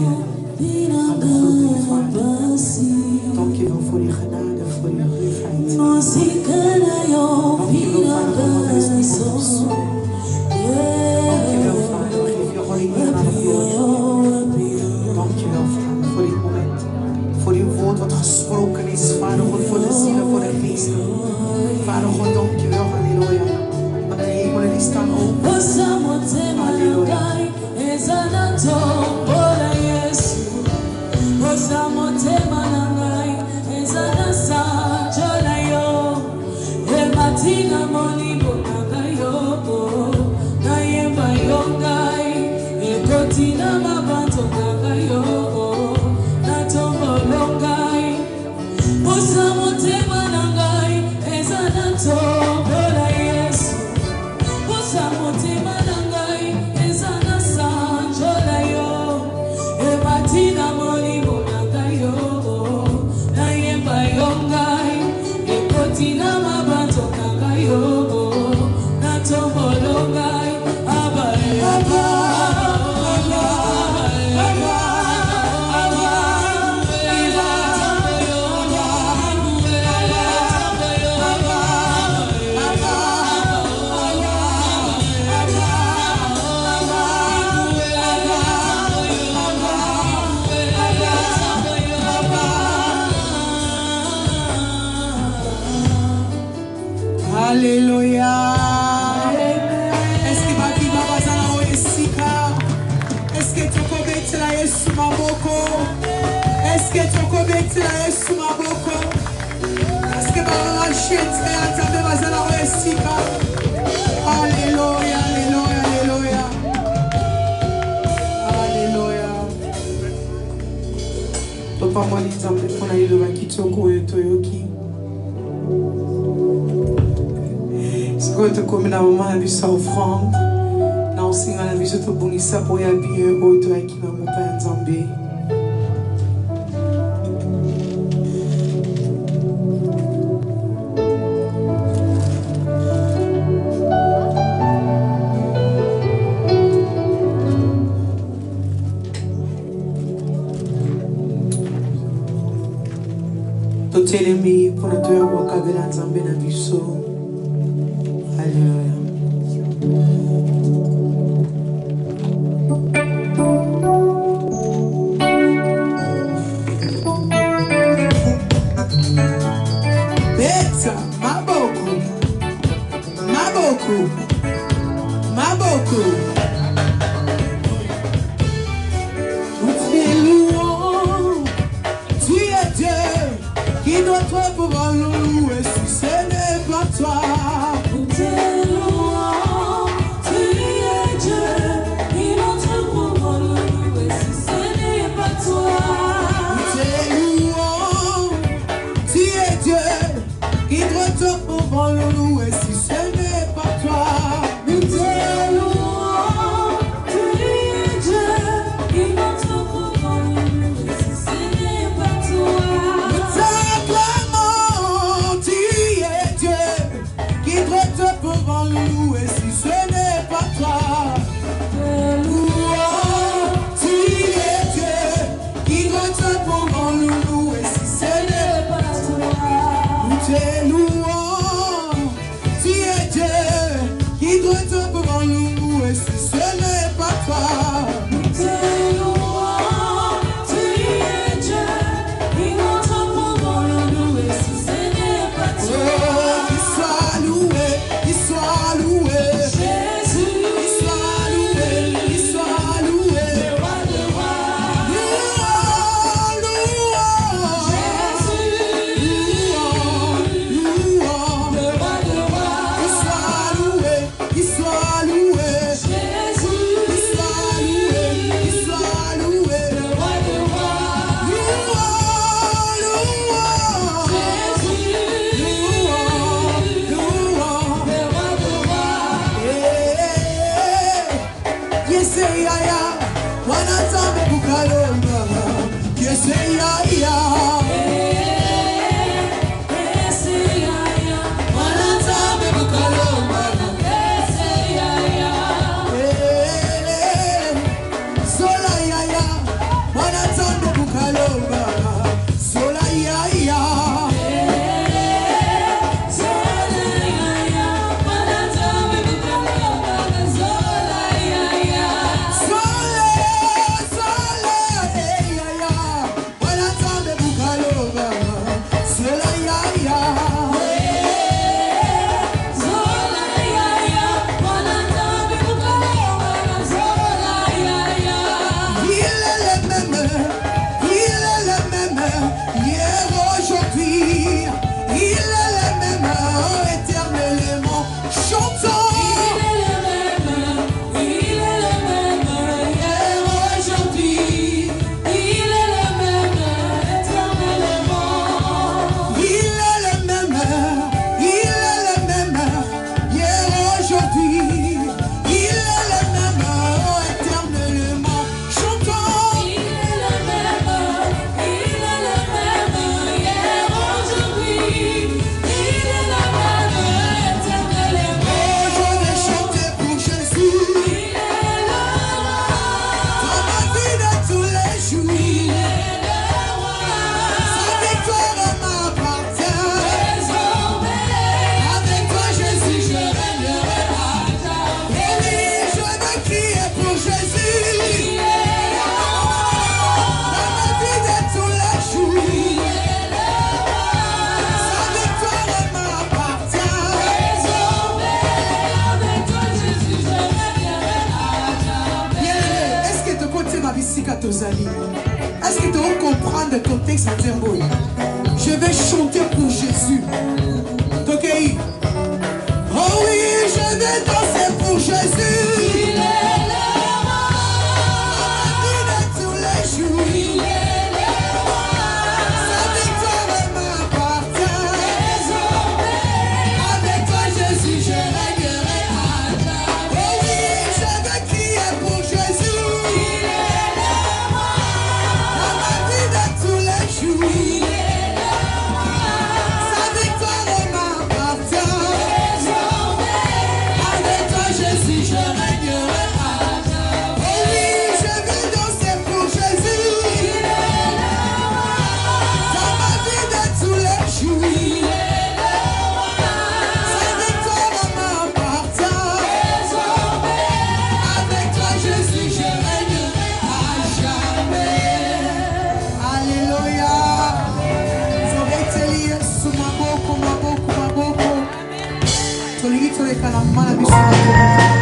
Dank je wel voor die genade, voor die goedheid. Dank je wel, Vader, voor mijn rust. Dank je wel, Vader, geef je holy name aan de glorie. Dank je wel, Vader, voor dit moment. Voor die woord wat gesproken is, Vader, God, voor de zielen, voor de geesten. Vader, God, dank je wel, halleluja. Want de hemelen die staan open. Halleluja. Alléluia. Est-ce que ma vie va bazala o esika? Est-ce que tu peux mettre la Yesu maboko? Est-ce que tu peux mettre la Yesu maboko? Est-ce que ma chute va Nzambe bazala o esika? Alléluia, alléluia, alléluia. Alléluia. Papa moi Nzambe pona yelo bakitoko yotoyoki. Goito come na mama na biso offrande na osinga na biso tobongisa po ya bien oyo toyaki na mopa ya Nzambe. Totelemi mpona toya kokabela Nzambe na biso. Est-ce que tu vas comprendre le contexte à dire bon? Je vais chanter pour Jésus. Ok? Oh oui, je vais danser pour Jésus. Il est le roi. De tous les jours. Il est le roi. Sa victoire m'appartient. Désormais, avec toi Jésus, je régnerai à jamais. Oh oui, je vais crier pour Jésus. Il est le roi. Dans ma vie de tous les jours. Il est le roi. Sa victoire m'appartient. Désormais, avec toi Jésus, je régnerai à jamais. Oh oui, je vais danser pour Jésus. Il est le roi. Dans ma vie de tous les jours. Il est le roi. Sa victoire m'appartient. Désormais, avec toi Jésus, je régnerai à jamais. Alléluia. Vous avez été liés sous ma boko. Tolingi toleka na mana biso na